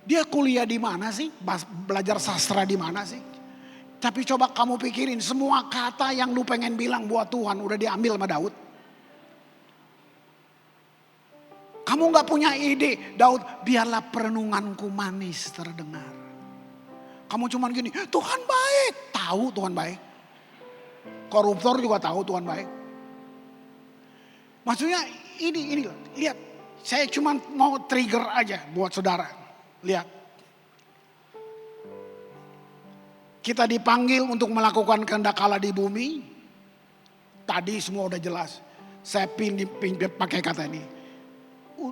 Dia kuliah di mana sih? Belajar sastra di mana sih? Tapi coba kamu pikirin, semua kata yang lu pengen bilang buat Tuhan udah diambil sama Daud. Kamu gak punya ide, Daud, biarlah perenunganku manis terdengar. Kamu cuman gini, Tuhan baik. Tahu Tuhan baik. Koruptor juga tahu Tuhan baik. Maksudnya ini lihat, saya cuma mau trigger aja buat saudara. Lihat. Kita dipanggil untuk melakukan kehendak Allah di bumi. Tadi semua udah jelas. Saya pakai kata ini.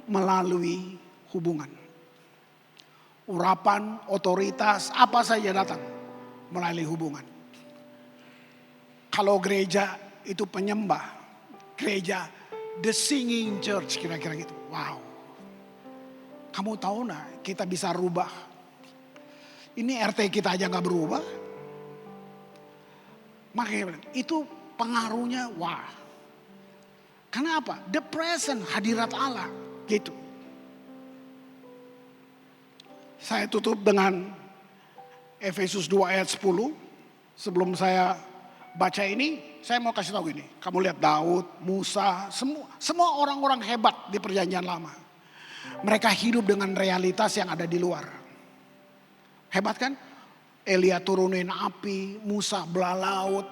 Melalui hubungan. Urapan, otoritas, apa saja datang. Melalui hubungan. Kalau gereja itu penyembah. Gereja the singing church kira-kira gitu. Wow. Kamu tahu gak kita bisa rubah. Ini RT kita aja gak berubah. Makanya itu pengaruhnya wah. Karena apa? The present, hadirat Allah. Gitu. Saya tutup dengan Efesus 2 ayat 10. Sebelum saya baca ini, saya mau kasih tahu ini. Kamu lihat Daud, Musa, semua orang-orang hebat di perjanjian lama. Mereka hidup dengan realitas yang ada di luar. Hebat kan? Elia turunin api, Musa belah laut.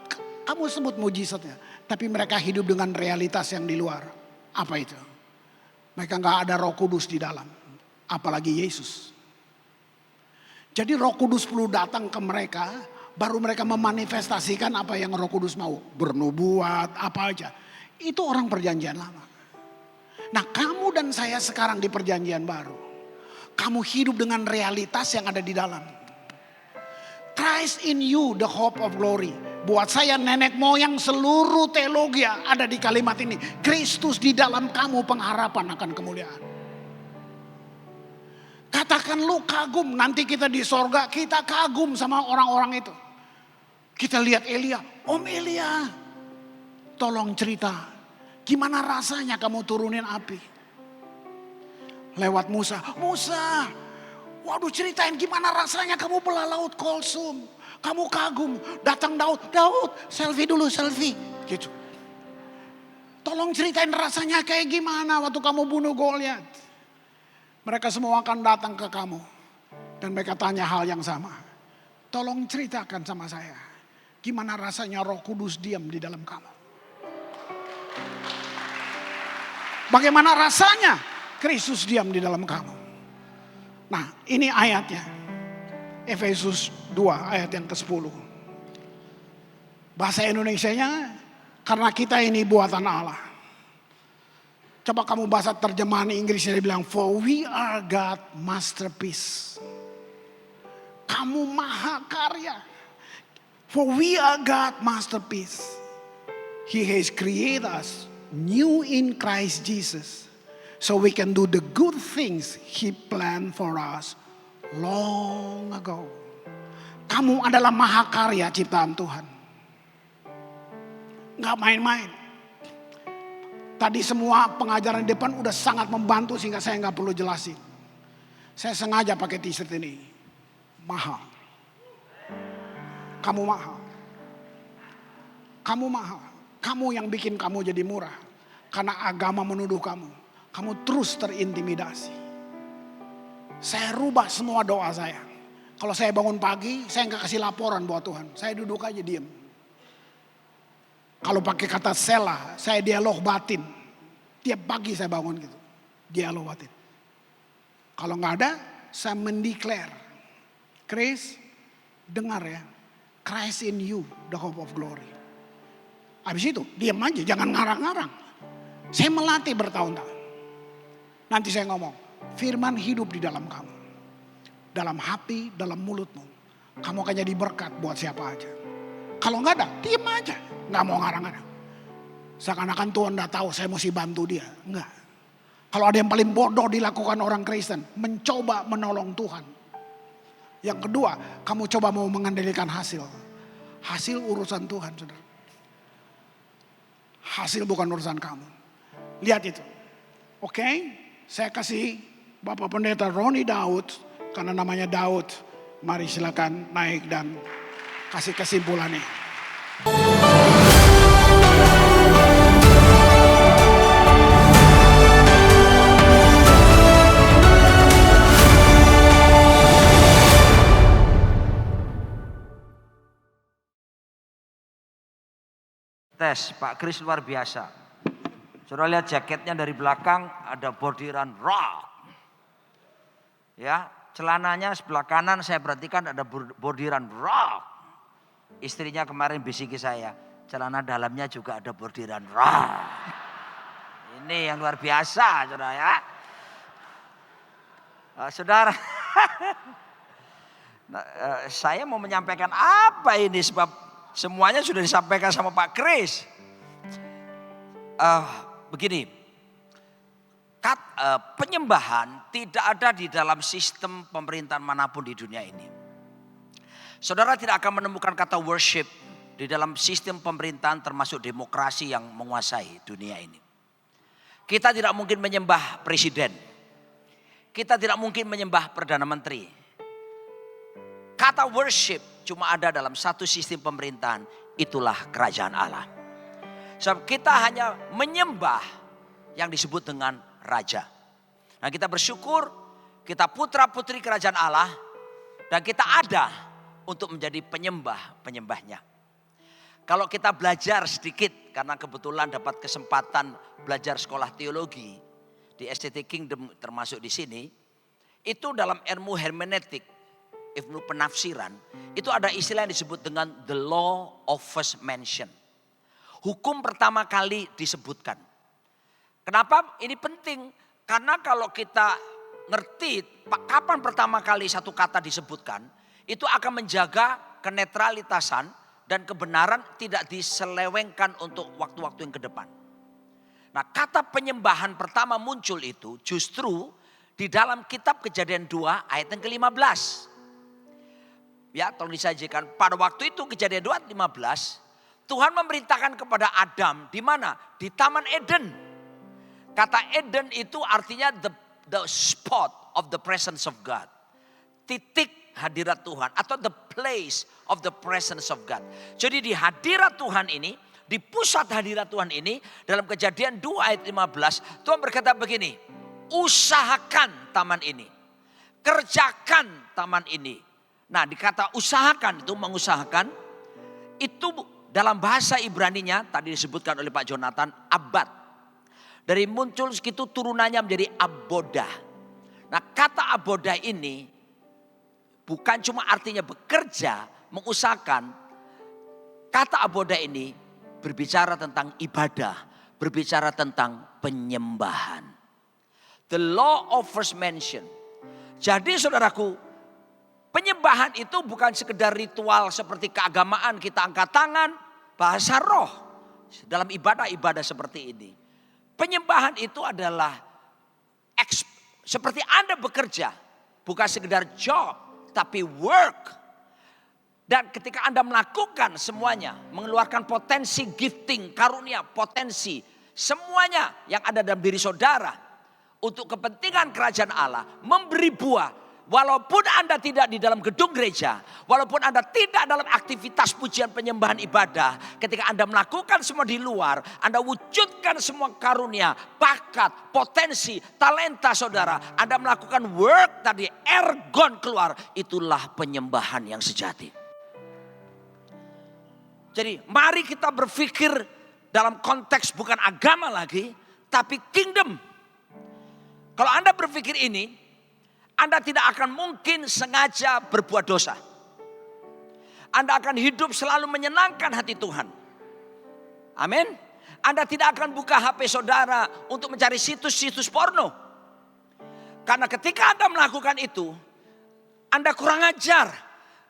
Kamu sebut mujizatnya. Tapi mereka hidup dengan realitas yang di luar. Apa itu? Mereka gak ada Roh Kudus di dalam. Apalagi Yesus. Jadi Roh Kudus perlu datang ke mereka, baru mereka memanifestasikan apa yang Roh Kudus mau. Bernubuat, apa aja. Itu orang perjanjian lama. Nah, kamu dan saya sekarang di perjanjian baru. Kamu hidup dengan realitas yang ada di dalam. Christ in you, the hope of glory. Buat saya nenek moyang seluruh teologi ada di kalimat ini. Kristus di dalam kamu, pengharapan akan kemuliaan. Katakan lu kagum, nanti kita di sorga kita kagum sama orang-orang itu. Kita lihat Elia, Om Elia, tolong cerita, gimana rasanya kamu turunin api? Lewat Musa, waduh ceritain gimana rasanya kamu belah laut Kolsum. Kamu kagum, datang Daud, selfie dulu, selfie. Gitu. Tolong ceritain rasanya kayak gimana waktu kamu bunuh Goliat. Mereka semua akan datang ke kamu. Dan mereka tanya hal yang sama. Tolong ceritakan sama saya. Gimana rasanya Roh Kudus diam di dalam kamu. Bagaimana rasanya Kristus diam di dalam kamu. Nah, ini ayatnya. Efesus 2 ayat yang ke-10. Bahasa Indonesianya, karena kita ini buatan Allah. Coba kamu bahasa terjemahan Inggrisnya, dia bilang, for we are God masterpiece. Kamu maha karya. For we are God masterpiece. He has created us new in Christ Jesus. So we can do the good things He planned for us long ago. Kamu adalah maha karya ciptaan Tuhan. Gak main-main. Tadi semua pengajaran di depan udah sangat membantu sehingga saya gak perlu jelasin. Saya sengaja pakai t-shirt ini. Mahal. Kamu mahal. Kamu mahal. Kamu yang bikin kamu jadi murah. Karena agama menuduh kamu. Kamu terus terintimidasi. Saya rubah semua doa saya. Kalau saya bangun pagi, saya gak kasih laporan buat Tuhan. Saya duduk aja diem. Kalau pakai kata sela, saya dialog batin. Tiap pagi saya bangun gitu. Dialog batin. Kalau gak ada, saya mendeclare. Chris, dengar ya. Christ in you, the hope of glory. Habis itu, diam aja, jangan ngarang-ngarang. Saya melatih bertahun-tahun. Nanti saya ngomong, firman hidup di dalam kamu. Dalam hati, dalam mulutmu. Kamu akan jadi berkat buat siapa aja. Kalau nggak ada, diam aja. Nggak mau ngarang-ngarang. Seakan-akan Tuhan udah tahu saya mesti bantu dia. Enggak. Kalau ada yang paling bodoh dilakukan orang Kristen, mencoba menolong Tuhan. Yang kedua, kamu coba mau mengendalikan hasil. Hasil urusan Tuhan, saudara. Hasil bukan urusan kamu. Lihat itu. Oke, saya kasih Bapak Pendeta Roni Daud, karena namanya Daud. Mari silakan naik dan kasih kesimpulannya. Tes, Pak Kris luar biasa. Saudara lihat jaketnya dari belakang ada bordiran rock. Ya, celananya sebelah kanan saya perhatikan ada bordiran rock. Istrinya kemarin bisiki saya, celana dalamnya juga ada bordiran rock. Ini yang luar biasa, saudara ya. Saudara, saya mau menyampaikan apa ini sebab semuanya sudah disampaikan sama Pak Kris. Begini, penyembahan tidak ada di dalam sistem pemerintahan manapun di dunia ini. Saudara tidak akan menemukan kata worship di dalam sistem pemerintahan termasuk demokrasi yang menguasai dunia ini. Kita tidak mungkin menyembah presiden. Kita tidak mungkin menyembah perdana menteri. kata worship cuma ada dalam satu sistem pemerintahan, itulah kerajaan Allah. Sebab kita hanya menyembah yang disebut dengan raja. Nah, kita bersyukur kita putra putri kerajaan Allah dan kita ada untuk menjadi penyembah-penyembahnya. Kalau kita belajar sedikit, karena kebetulan dapat kesempatan belajar sekolah teologi di STT Kingdom termasuk di sini, itu dalam ilmu hermeneutik, ilmu penafsiran, itu ada istilah yang disebut dengan the law of first mention. Hukum pertama kali disebutkan. Kenapa ini penting? Karena kalau kita ngerti kapan pertama kali satu kata disebutkan, itu akan menjaga kenetralitasan dan kebenaran tidak diselewengkan untuk waktu-waktu yang ke depan. Nah, kata penyembahan pertama muncul itu justru di dalam kitab Kejadian 2 ayat yang ke-15. Ya, tolong disajikan. Pada waktu itu Kejadian 2 ayat 15, Tuhan memerintahkan kepada Adam di mana? Di Taman Eden. Kata Eden itu artinya the spot of the presence of God. Titik hadirat Tuhan atau the place of the presence of God. Jadi di hadirat Tuhan ini, di pusat hadirat Tuhan ini, dalam Kejadian 2 ayat 15, Tuhan berkata begini, usahakan taman ini, kerjakan taman ini. Nah, dikata usahakan itu mengusahakan, itu dalam bahasa Ibraninya tadi disebutkan oleh Pak Jonathan, abad. Dari muncul segitu turunannya menjadi aboda. Nah, kata aboda ini bukan cuma artinya bekerja, mengusahakan. Kata aboda ini berbicara tentang ibadah, berbicara tentang penyembahan. The law of first mention. Jadi saudaraku, penyembahan itu bukan sekedar ritual seperti keagamaan, kita angkat tangan, bahasa roh. Dalam ibadah-ibadah seperti ini. Penyembahan itu adalah seperti Anda bekerja, bukan sekedar job, tapi work. Dan ketika Anda melakukan semuanya, mengeluarkan potensi gifting, karunia, potensi, semuanya yang ada dalam diri saudara, untuk kepentingan kerajaan Allah, memberi buah. Walaupun Anda tidak di dalam gedung gereja, walaupun Anda tidak dalam aktivitas pujian penyembahan ibadah, ketika Anda melakukan semua di luar, Anda wujudkan semua karunia, bakat, potensi, talenta saudara, Anda melakukan work tadi, ergon keluar, itulah penyembahan yang sejati. Jadi mari kita berpikir dalam konteks bukan agama lagi, tapi kingdom. Kalau Anda berpikir ini, Anda tidak akan mungkin sengaja berbuat dosa. Anda akan hidup selalu menyenangkan hati Tuhan. Amin. Anda tidak akan buka HP saudara untuk mencari situs-situs porno. Karena ketika Anda melakukan itu, Anda kurang ajar.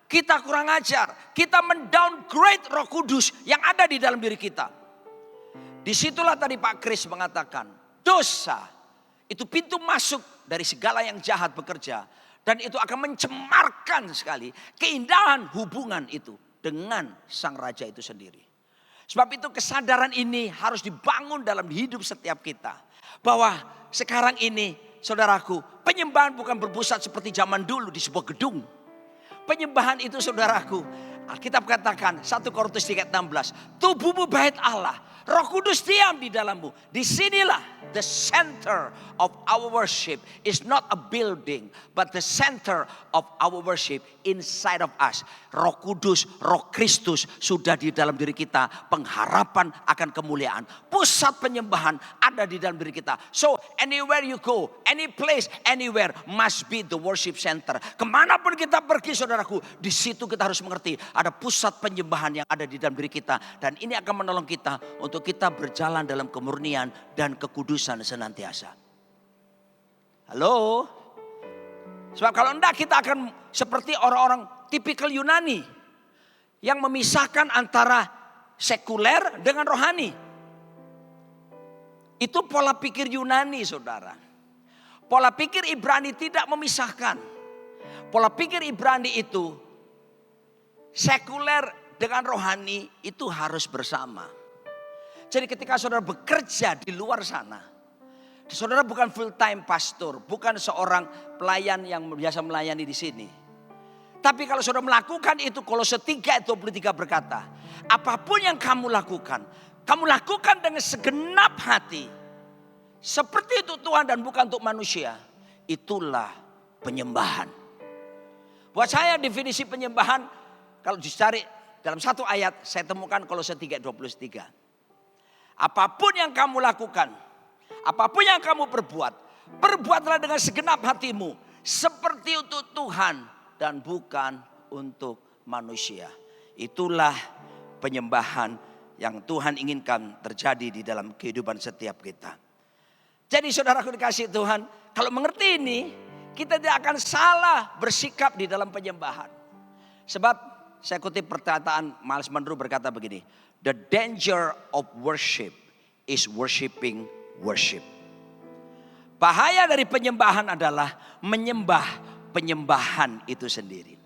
Kita kurang ajar. Kita mendowngrade Roh Kudus yang ada di dalam diri kita. Disitulah tadi Pak Kris mengatakan, dosa itu pintu masuk dari segala yang jahat bekerja. Dan itu akan mencemarkan sekali keindahan hubungan itu dengan sang raja itu sendiri. Sebab itu kesadaran ini harus dibangun dalam hidup setiap kita. Bahwa sekarang ini saudaraku, penyembahan bukan berpusat seperti zaman dulu di sebuah gedung. Penyembahan itu saudaraku, Alkitab katakan 1 Korintus 3:16, tubuhmu bait Allah, Roh Kudus diam di dalammu. Disinilah the center of our worship is not a building, but the center of our worship inside of us. Roh Kudus, Roh Kristus sudah di dalam diri kita. Pengharapan akan kemuliaan. Pusat penyembahan ada di dalam diri kita. So anywhere you go, any place, anywhere must be the worship center. Kemanapun kita pergi saudaraku, di situ kita harus mengerti ada pusat penyembahan yang ada di dalam diri kita. Dan ini akan menolong kita untuk kita berjalan dalam kemurnian dan kekudusan senantiasa. Halo? Sebab kalau enggak kita akan seperti orang-orang tipikal Yunani yang memisahkan antara sekuler dengan rohani. Itu pola pikir Yunani saudara. Pola pikir Ibrani tidak memisahkan. Pola pikir Ibrani itu sekuler dengan rohani itu harus bersama. Jadi ketika saudara bekerja di luar sana, saudara bukan full time pastor, bukan seorang pelayan yang biasa melayani di sini. Tapi kalau saudara melakukan itu, Kolose 3 ayat 23 berkata, apapun yang kamu lakukan dengan segenap hati. Seperti itu Tuhan dan bukan untuk manusia. Itulah penyembahan. Buat saya definisi penyembahan, kalau dicari dalam satu ayat, saya temukan Kolose 3 ayat 23. Apapun yang kamu lakukan, apapun yang kamu perbuatlah dengan segenap hatimu. Seperti untuk Tuhan dan bukan untuk manusia. Itulah penyembahan yang Tuhan inginkan terjadi di dalam kehidupan setiap kita. Jadi saudaraku dikasihi Tuhan, kalau mengerti ini, kita tidak akan salah bersikap di dalam penyembahan. Sebab saya kutip perkataan Miles Monroe berkata begini, the danger of worship is worshiping worship. Bahaya dari penyembahan adalah menyembah penyembahan itu sendiri.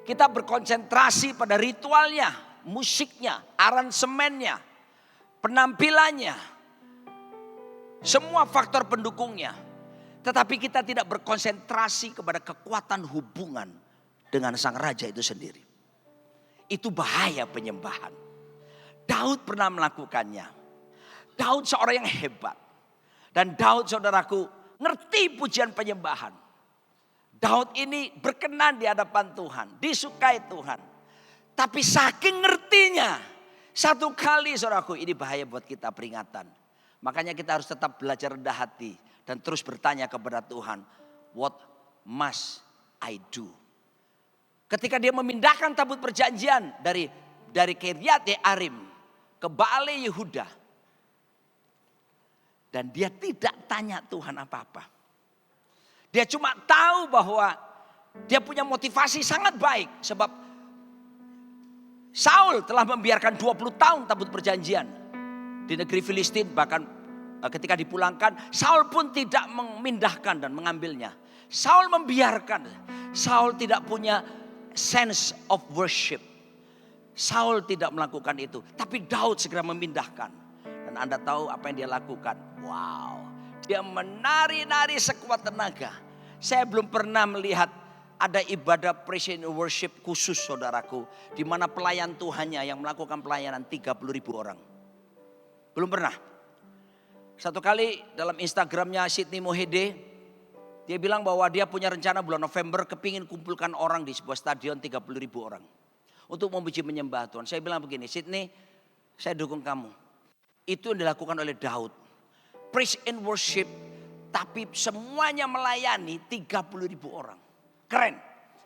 Kita berkonsentrasi pada ritualnya, musiknya, aransemennya, penampilannya, semua faktor pendukungnya. Tetapi kita tidak berkonsentrasi kepada kekuatan hubungan dengan sang raja itu sendiri. Itu bahaya penyembahan. Daud pernah melakukannya. Daud seorang yang hebat. Dan Daud saudaraku ngerti pujian penyembahan. Daud ini berkenan di hadapan Tuhan, disukai Tuhan. Tapi saking ngertinya, satu kali saudaraku, ini bahaya buat kita, peringatan. Makanya kita harus tetap belajar rendah hati dan terus bertanya kepada Tuhan, what must I do? Ketika dia memindahkan tabut perjanjian dari Kiryat Yearim ke Baale Yehuda, dan dia tidak tanya Tuhan apa-apa. Dia cuma tahu bahwa dia punya motivasi sangat baik. Sebab Saul telah membiarkan 20 tahun tabut perjanjian di negeri Filistin. Bahkan ketika dipulangkan, Saul pun tidak memindahkan dan mengambilnya. Saul membiarkan. Saul tidak punya sense of worship. Saul tidak melakukan itu. Tapi Daud segera memindahkan. Dan Anda tahu apa yang dia lakukan. Wow. Dia menari-nari sekuat tenaga. Saya belum pernah melihat ada ibadah praise and worship khusus saudaraku. Di mana pelayan Tuhannya yang melakukan pelayanan 30.000 orang. Belum pernah. Satu kali dalam Instagramnya Sidney Mohede. Dia bilang bahwa dia punya rencana bulan November kepingin kumpulkan orang di sebuah stadion 30.000 orang. Untuk memuji menyembah Tuhan. Saya bilang begini, Sidney saya dukung kamu. Itu yang dilakukan oleh Daud. Praise and worship. Tapi semuanya melayani 30.000 orang. Keren.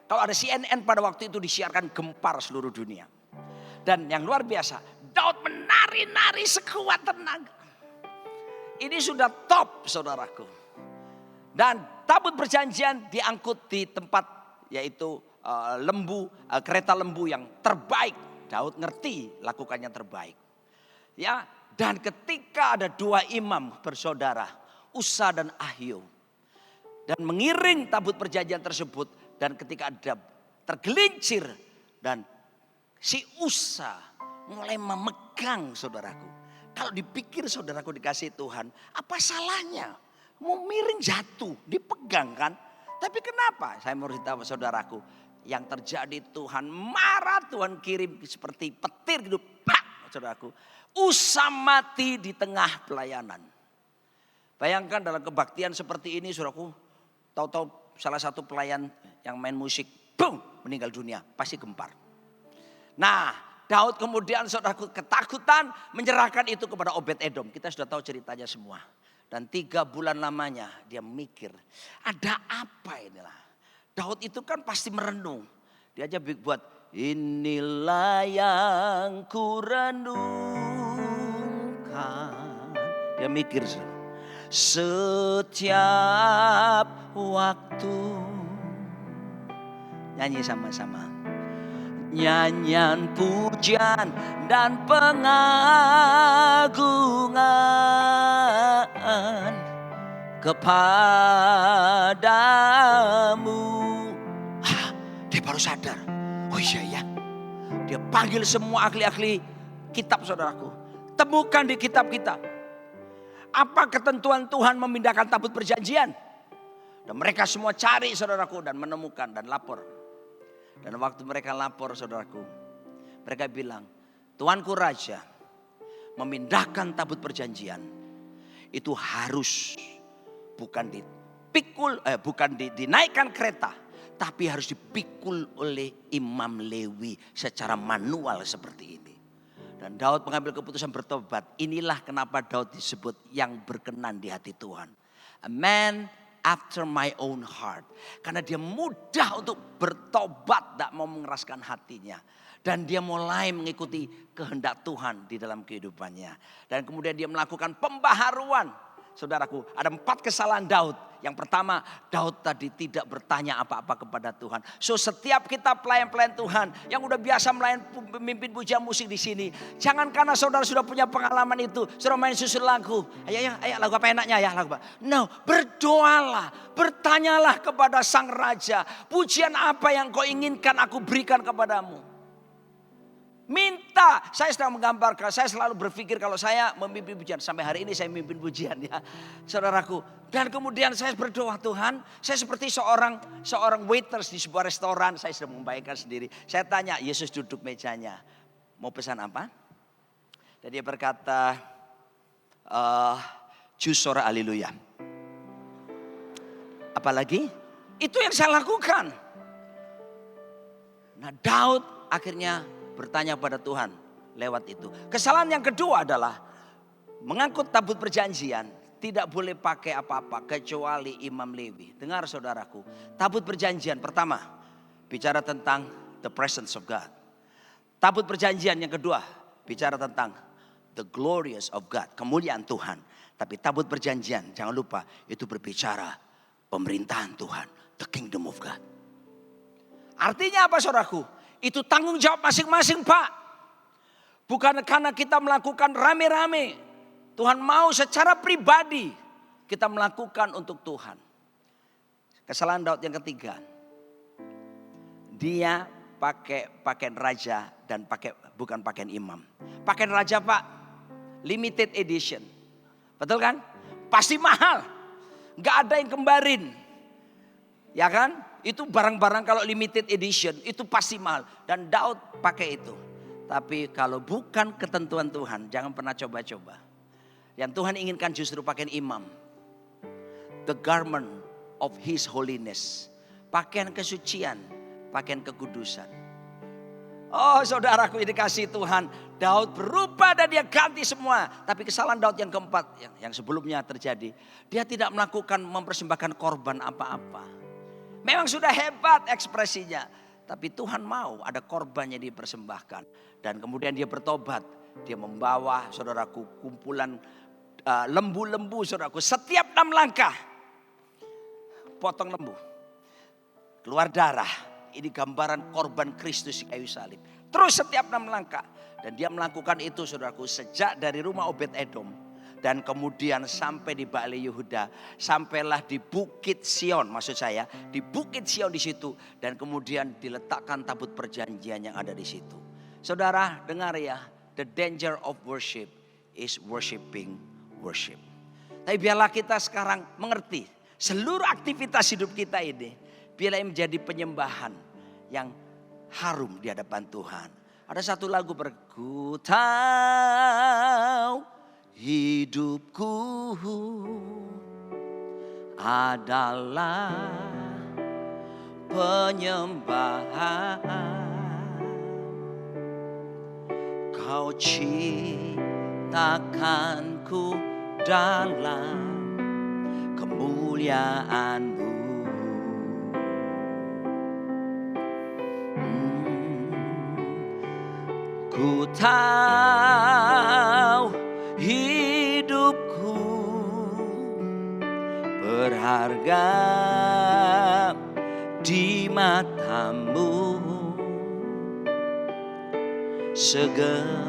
Kalau ada CNN pada waktu itu disiarkan gempar seluruh dunia. Dan yang luar biasa, Daud menari-nari sekuat tenaga. Ini sudah top saudaraku. Dan tabut perjanjian diangkut di tempat yaitu kereta lembu yang terbaik. Daud ngerti lakukannya terbaik. Ya, dan ketika ada dua imam bersaudara, Usa dan Ahio, dan mengiring tabut perjanjian tersebut, dan ketika ada tergelincir dan si Usa mulai memegang saudaraku. Kalau dipikir saudaraku dikasih Tuhan, apa salahnya? Mau miring jatuh, dipegang kan? Tapi kenapa? Saya mau cerita saudaraku, yang terjadi Tuhan marah, Tuhan kirim seperti petir gitu, pak, saudaraku. Usa mati di tengah pelayanan. Bayangkan dalam kebaktian seperti ini saudaraku, tahu-tahu salah satu pelayan yang main musik, boom, meninggal dunia, pasti gempar. Nah, Daud kemudian saudaraku ketakutan menyerahkan itu kepada Obed-Edom. Kita sudah tahu ceritanya semua. Dan 3 bulan lamanya dia mikir, ada apa inilah. Daud itu kan pasti merenung. Dia aja buat, inilah yang ku renungkan. Dia mikir setiap waktu. Nyanyi sama-sama. Nyanyian pujian dan pengagungan kepadamu. Dia baru sadar. Oh iya ya. Dia panggil semua ahli-ahli kitab saudaraku. Temukan di kitab kita. Apa ketentuan Tuhan memindahkan tabut perjanjian? Dan mereka semua cari saudaraku dan menemukan dan lapor. Dan waktu mereka lapor saudaraku, mereka bilang, Tuanku Raja memindahkan tabut perjanjian itu harus bukan dinaikkan kereta, tapi harus dipikul oleh Imam Lewi secara manual seperti ini. Dan Daud mengambil keputusan bertobat. Inilah kenapa Daud disebut yang berkenan di hati Tuhan. A man after my own heart. Karena dia mudah untuk bertobat, tak mau mengeraskan hatinya. Dan dia mulai mengikuti kehendak Tuhan di dalam kehidupannya. Dan kemudian dia melakukan pembaharuan. Saudaraku, ada 4 kesalahan Daud. Yang pertama, Daud tadi tidak bertanya apa-apa kepada Tuhan. So setiap kita pelayan-pelayan Tuhan yang udah biasa memimpin pujian musik di sini, jangan karena saudara sudah punya pengalaman itu, saudara main susul lagu. Ayo lagu apa enaknya ya lagu apa? No, berdoalah, bertanyalah kepada Sang Raja, pujian apa yang kau inginkan aku berikan kepadamu. Minta, saya sedang menggambarkan, saya selalu berpikir kalau saya memimpin pujian. Sampai hari ini saya memimpin pujian ya, saudaraku. Dan kemudian saya berdoa, Tuhan, saya seperti seorang waiters di sebuah restoran. Saya sedang membayangkan sendiri. Saya tanya, Yesus duduk mejanya, mau pesan apa? Dan dia berkata, jus sorak haleluya. Apalagi? Itu yang saya lakukan. Nah Daud akhirnya bertanya pada Tuhan lewat itu. Kesalahan yang kedua adalah mengangkut tabut perjanjian tidak boleh pakai apa-apa kecuali Imam Lewi. Dengar saudaraku, tabut perjanjian pertama bicara tentang the presence of God. Tabut perjanjian yang kedua bicara tentang the glorious of God, kemuliaan Tuhan. Tapi tabut perjanjian jangan lupa itu berbicara pemerintahan Tuhan, the kingdom of God. Artinya apa saudaraku? Itu tanggung jawab masing-masing Pak. Bukan karena kita melakukan rame-rame. Tuhan mau secara pribadi kita melakukan untuk Tuhan. Kesalahan Daud yang ketiga. Dia pakai pakaian raja dan bukan pakaian imam. Pakaian raja Pak, limited edition. Betul kan? Pasti mahal. Gak ada yang kembarin. Ya kan? Itu barang-barang kalau limited edition itu pasti mahal. Dan Daud pakai itu. Tapi kalau bukan ketentuan Tuhan, jangan pernah coba-coba. Yang Tuhan inginkan justru pakaian imam. The garment of his holiness. Pakaian kesucian, pakaian kekudusan. Oh saudaraku, ini kasih Tuhan. Daud berubah dan dia ganti semua. Tapi kesalahan Daud yang keempat yang sebelumnya terjadi. Dia tidak melakukan mempersembahkan korban apa-apa. Memang sudah hebat ekspresinya. Tapi Tuhan mau ada korbannya dipersembahkan. Dan kemudian dia bertobat. Dia membawa saudaraku kumpulan lembu-lembu saudaraku. Setiap 6 langkah. Potong lembu. Keluar darah. Ini gambaran korban Kristus di kayu salib. Terus setiap 6 langkah. Dan dia melakukan itu saudaraku sejak dari rumah Obed Edom. Dan kemudian sampai di Baale Yehuda, sampailah di Bukit Sion, maksud saya di Bukit Sion di situ, dan kemudian diletakkan tabut perjanjian yang ada di situ. Saudara dengar ya, the danger of worship is worshiping worship. Tapi biarlah kita sekarang mengerti seluruh aktivitas hidup kita ini, biarlah menjadi penyembahan yang harum di hadapan Tuhan. Ada satu lagu berku tahu hidupku adalah penyembahan. Kau ciptakanku dalam kemuliaan-Mu. Ku tahu hidupku berharga di mata-Mu. Segenap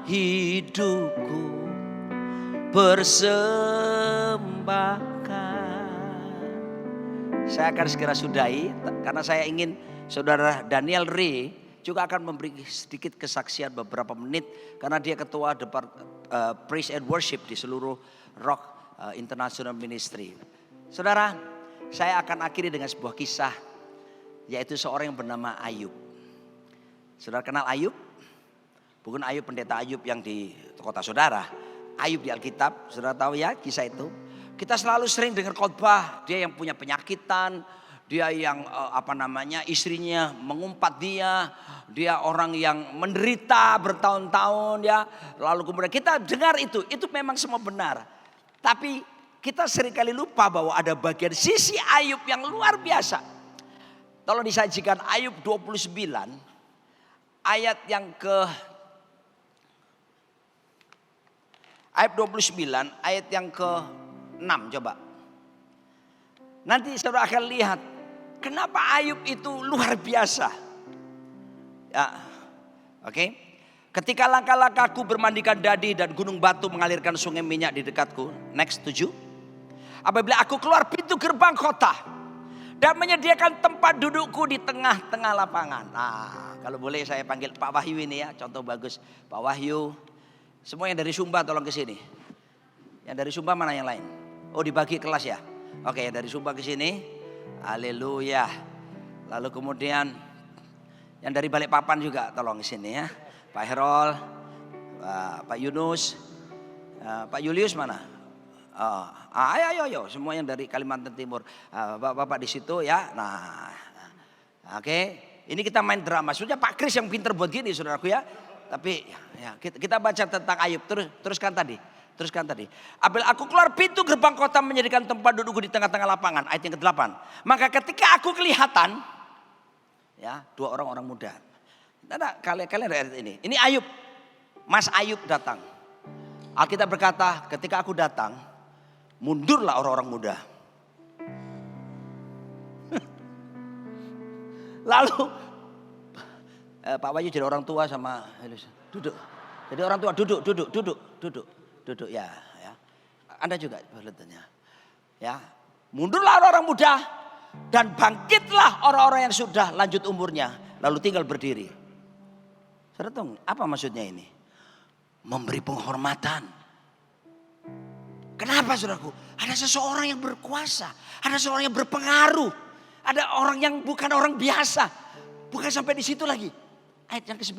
hidupku persembahkan. Saya akan segera sudahi karena saya ingin saudara Daniel Ray juga akan memberi sedikit kesaksian beberapa menit karena dia ketua Praise and Worship di seluruh Rock International Ministry. Saudara, saya akan akhiri dengan sebuah kisah yaitu seorang yang bernama Ayub. Saudara kenal Ayub? Bukan Ayub pendeta Ayub yang di kota saudara. Ayub di Alkitab, saudara tahu ya kisah itu. Kita selalu sering dengar khotbah, dia yang punya penyakitan, dia yang istrinya mengumpat dia orang yang menderita bertahun-tahun ya. Lalu kemudian kita dengar itu memang semua benar. Tapi kita seringkali lupa bahwa ada bagian sisi Ayub yang luar biasa. Tolong disajikan Ayub 29 ayat yang Ayub 29 ayat yang ke-6 coba. Nanti saudara akan lihat kenapa Ayub itu luar biasa. Ya, oke. Ketika langkah-langkahku bermandikan dadi dan gunung batu mengalirkan sungai minyak di dekatku. Next 7. Apabila aku keluar pintu gerbang kota dan menyediakan tempat dudukku di tengah-tengah lapangan. Nah, kalau boleh saya panggil Pak Wahyu ini ya, contoh bagus. Pak Wahyu. Semua yang dari Sumba tolong ke sini. Yang dari Sumba mana yang lain? Oh, dibagi kelas ya. Oke, yang dari Sumba ke sini. Haleluya. Lalu kemudian yang dari Balikpapan juga tolong ke sini ya. Pak Herol, Pak Yunus, Pak Julius mana? Ayo, semua yang dari Kalimantan Timur. Bapak di situ ya. Nah, oke. Ini kita main drama. Sudah Pak Kris yang pinter buat gini, saudaraku ya. Tapi ya, kita baca tentang Ayub. Teruskan tadi. Apabila aku keluar pintu gerbang kota menjadikan tempat dudukku di tengah-tengah lapangan. Ayat yang ke-8. Maka ketika aku kelihatan, ya 2 orang muda. Nah, kalian lihat ini. Ini Ayub. Mas Ayub datang. Alkitab berkata, ketika aku datang, mundurlah orang-orang muda. Lalu Pak Wahyu jadi orang tua sama duduk. Jadi orang tua duduk ya. Anda juga berletanya. Ya, mundurlah orang-orang muda dan bangkitlah orang-orang yang sudah lanjut umurnya, lalu tinggal berdiri. Saudara tahu apa maksudnya ini? Memberi penghormatan. Kenapa saudaraku? Ada seseorang yang berkuasa, ada seseorang yang berpengaruh, ada orang yang bukan orang biasa. Bukan sampai di situ lagi. Ayat yang ke-9.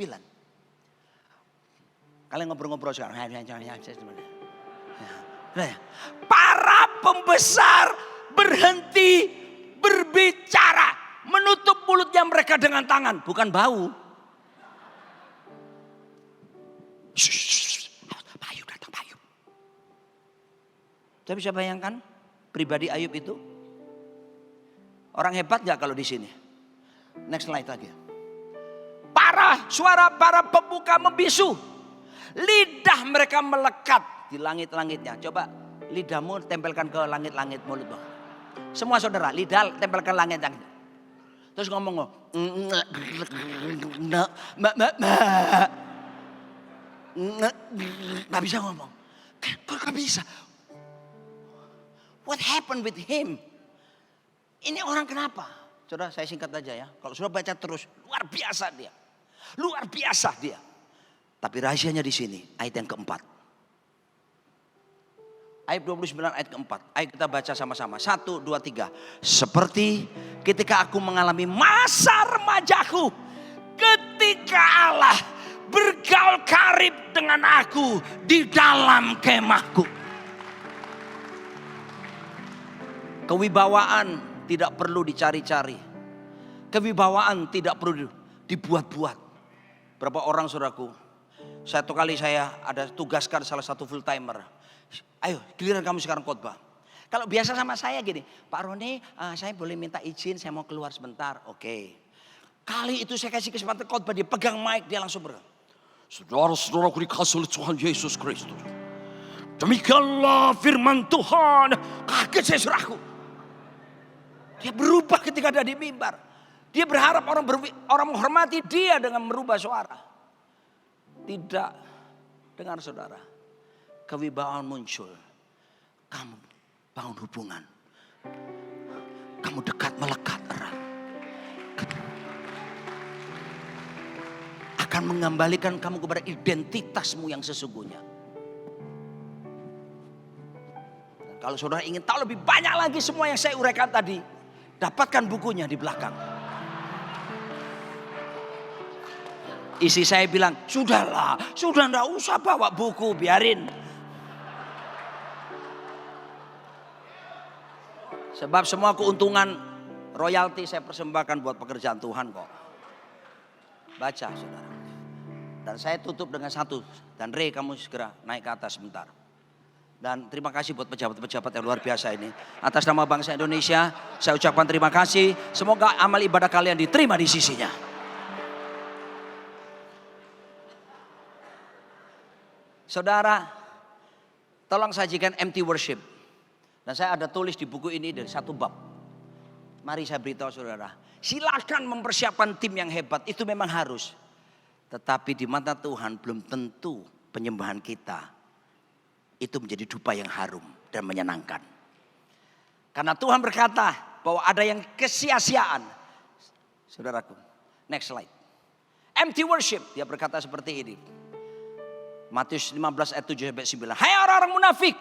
Kalian ngobrol-ngobrol sekarang. Para pembesar berhenti berbicara, menutup mulutnya mereka dengan tangan, bukan bau. Pak Ayub datang, Pak Ayub. Tapi bisa bayangkan pribadi Ayub itu orang hebat gak kalau di sini? Next slide lagi. Suara para pemuka membisu. Lidah mereka melekat di langit-langitnya. Coba lidahmu tempelkan ke langit-langit mulutmu. Semua saudara, lidah tempelkan langit-langit. Terus ngomong, nggak bisa ngomong. Kok nggak bisa? What happened with him? Ini orang kenapa? Saudara, saya singkat aja ya. Kalau sudah baca terus, luar biasa dia. Luar biasa dia. Tapi rahasianya di sini, ayat yang keempat. Ayat 29 ayat keempat. Ayo kita baca sama-sama. 1, 2, 3. Seperti ketika aku mengalami masa remajaku. Ketika Allah bergaul karib dengan aku di dalam kemahku. Kewibawaan tidak perlu dicari-cari. Kewibawaan tidak perlu dibuat-buat. Berapa orang saudaraku, satu kali saya ada tugaskan salah satu full timer. Ayo giliran kamu sekarang khotbah. Kalau biasa sama saya gini, Pak Roni saya boleh minta izin saya mau keluar sebentar. Oke. Kali itu saya kasih kesempatan khotbah, dia pegang mic, dia langsung berkata, saudara-saudaraku dikasih oleh Tuhan Yesus Kristus. Demikianlah firman Tuhan. Kaget saya saudaraku. Dia berubah ketika ada di mimbar. Dia berharap orang menghormati dia dengan merubah suara. Tidak, dengar saudara. Kewibawaan muncul. Kamu bangun hubungan. Kamu dekat melekat erat. Akan mengembalikan kamu kepada identitasmu yang sesungguhnya. Dan kalau saudara ingin tahu lebih banyak lagi semua yang saya uraikan tadi, dapatkan bukunya di belakang. Isi saya bilang, sudahlah, sudah enggak usah bawa buku, biarin. Sebab semua keuntungan royalti saya persembahkan buat pekerjaan Tuhan kok. Baca saudara. Dan saya tutup dengan satu. Dan Ray, kamu segera naik ke atas sebentar. Dan terima kasih buat pejabat-pejabat yang luar biasa ini. Atas nama bangsa Indonesia, saya ucapkan terima kasih. Semoga amal ibadah kalian diterima di sisinya. Saudara, tolong sajikan empty worship. Dan saya ada tulis di buku ini dari satu bab. Mari saya beritahu saudara, silakan mempersiapkan tim yang hebat, itu memang harus. Tetapi di mata Tuhan belum tentu penyembahan kita itu menjadi dupa yang harum dan menyenangkan. Karena Tuhan berkata bahwa ada yang kesia-siaan. Saudaraku, next slide. Empty worship, dia berkata seperti ini. Matius 15 ayat 7 sampai 9. Hai orang-orang munafik,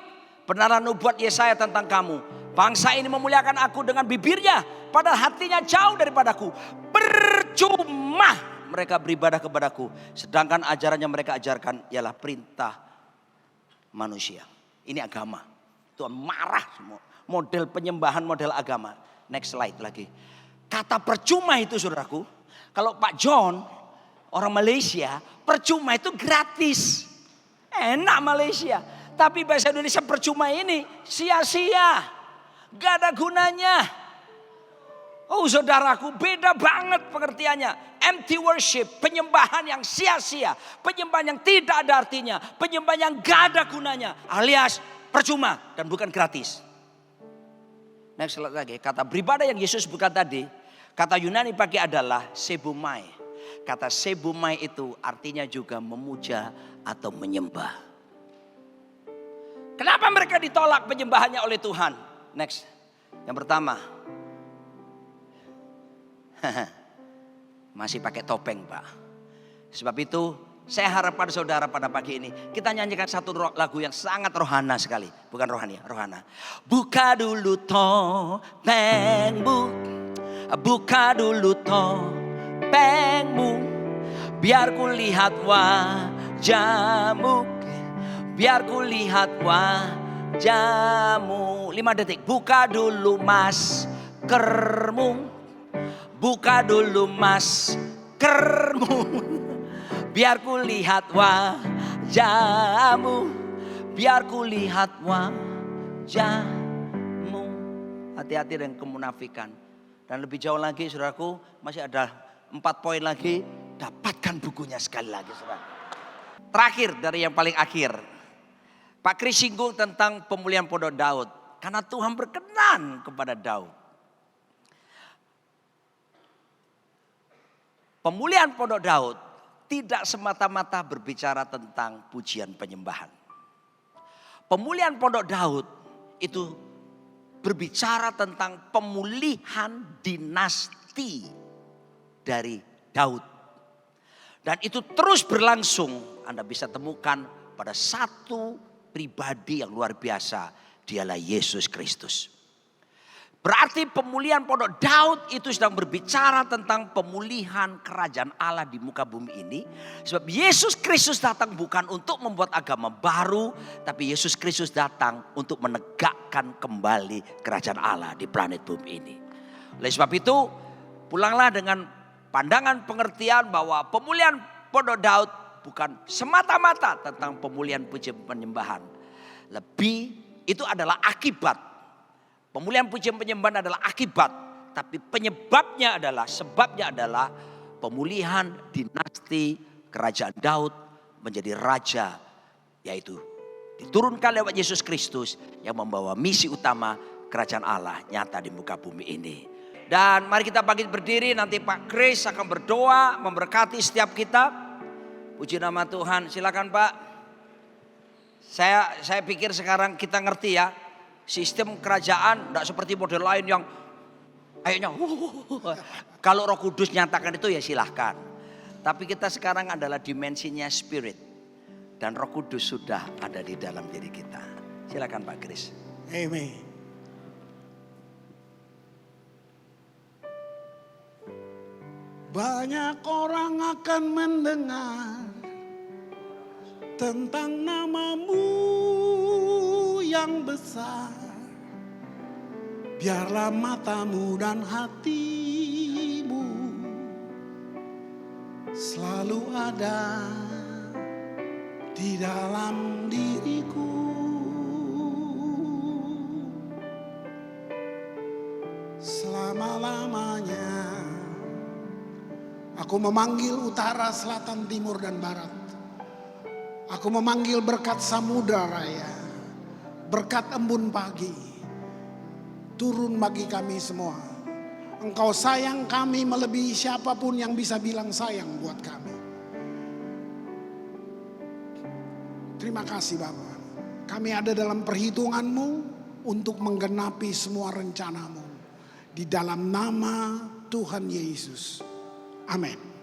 benaran nubuat Yesaya tentang kamu. Bangsa ini memuliakan aku dengan bibirnya, padahal hatinya jauh daripadaku. Percuma mereka beribadah kepadaku, sedangkan ajaran yang mereka ajarkan ialah perintah manusia. Ini agama. Tuhan marah semua. Model penyembahan, model agama. Next slide lagi. Kata percuma itu saudaraku, kalau Pak John, orang Malaysia, percuma itu gratis. Enak Malaysia. Tapi bahasa Indonesia percuma ini sia-sia. Gak ada gunanya. Oh saudaraku, beda banget pengertiannya. Empty worship, penyembahan yang sia-sia. Penyembahan yang tidak ada artinya. Penyembahan yang gak ada gunanya. Alias percuma dan bukan gratis. Next slide lagi. Kata beribadah yang Yesus bukan tadi. Kata Yunani pakai adalah sebumai. Kata sebumai itu artinya juga memuja atau menyembah. Kenapa mereka ditolak penyembahannya oleh Tuhan? Next. Yang pertama. Masih pakai topeng Pak. Sebab itu saya harapkan saudara pada pagi ini kita nyanyikan satu lagu yang sangat rohana sekali. Bukan rohani ya, rohana. Buka dulu topengmu. Buka dulu topengmu. Biar ku lihat wajahmu. Biar ku lihat wajahmu. 5 detik. Buka dulu maskermu. Buka dulu maskermu. Biar ku lihat wajahmu. Biar ku lihat wajahmu. Hati-hati dengan kemunafikan. Dan lebih jauh lagi saudaraku, masih ada 4 poin lagi. Dapatkan bukunya sekali lagi saudara. Terakhir dari yang paling akhir. Pak Kris singgung tentang pemulihan pondok Daud. Karena Tuhan berkenan kepada Daud. Pemulihan pondok Daud tidak semata-mata berbicara tentang pujian penyembahan. Pemulihan pondok Daud itu berbicara tentang pemulihan dinasti dari Daud. Dan itu terus berlangsung. Anda bisa temukan pada satu pribadi yang luar biasa. Dialah Yesus Kristus. Berarti pemulihan pondok Daud itu sedang berbicara tentang pemulihan kerajaan Allah di muka bumi ini. Sebab Yesus Kristus datang bukan untuk membuat agama baru. Tapi Yesus Kristus datang untuk menegakkan kembali kerajaan Allah di planet bumi ini. Oleh sebab itu pulanglah dengan pandangan pengertian bahwa pemulihan pondok Daud bukan semata-mata tentang pemulihan pujian penyembahan. Lebih itu adalah akibat. Pemulihan pujian penyembahan adalah akibat. Tapi penyebabnya adalah, sebabnya adalah pemulihan dinasti kerajaan Daud menjadi raja. Yaitu diturunkan lewat Yesus Kristus yang membawa misi utama kerajaan Allah nyata di muka bumi ini. Dan mari kita bangkit berdiri, nanti Pak Kris akan berdoa memberkati setiap kita. Puji nama Tuhan, silakan Pak. Saya pikir sekarang kita ngerti ya, sistem kerajaan tidak seperti model lain yang kayaknya kalau Roh Kudus nyatakan itu ya silahkan. Tapi kita sekarang adalah dimensinya spirit dan Roh Kudus sudah ada di dalam diri kita. Silakan Pak Kris. Amen. Banyak orang akan mendengar tentang namamu yang besar. Biarlah matamu dan hatimu selalu ada di dalam diriku. Selama-lamanya aku memanggil utara, selatan, timur, dan barat. Aku memanggil berkat samudra raya, berkat embun pagi, turun bagi kami semua. Engkau sayang kami melebihi siapapun yang bisa bilang sayang buat kami. Terima kasih Bapa. Kami ada dalam perhitungan-Mu untuk menggenapi semua rencana-Mu. Di dalam nama Tuhan Yesus. Amin.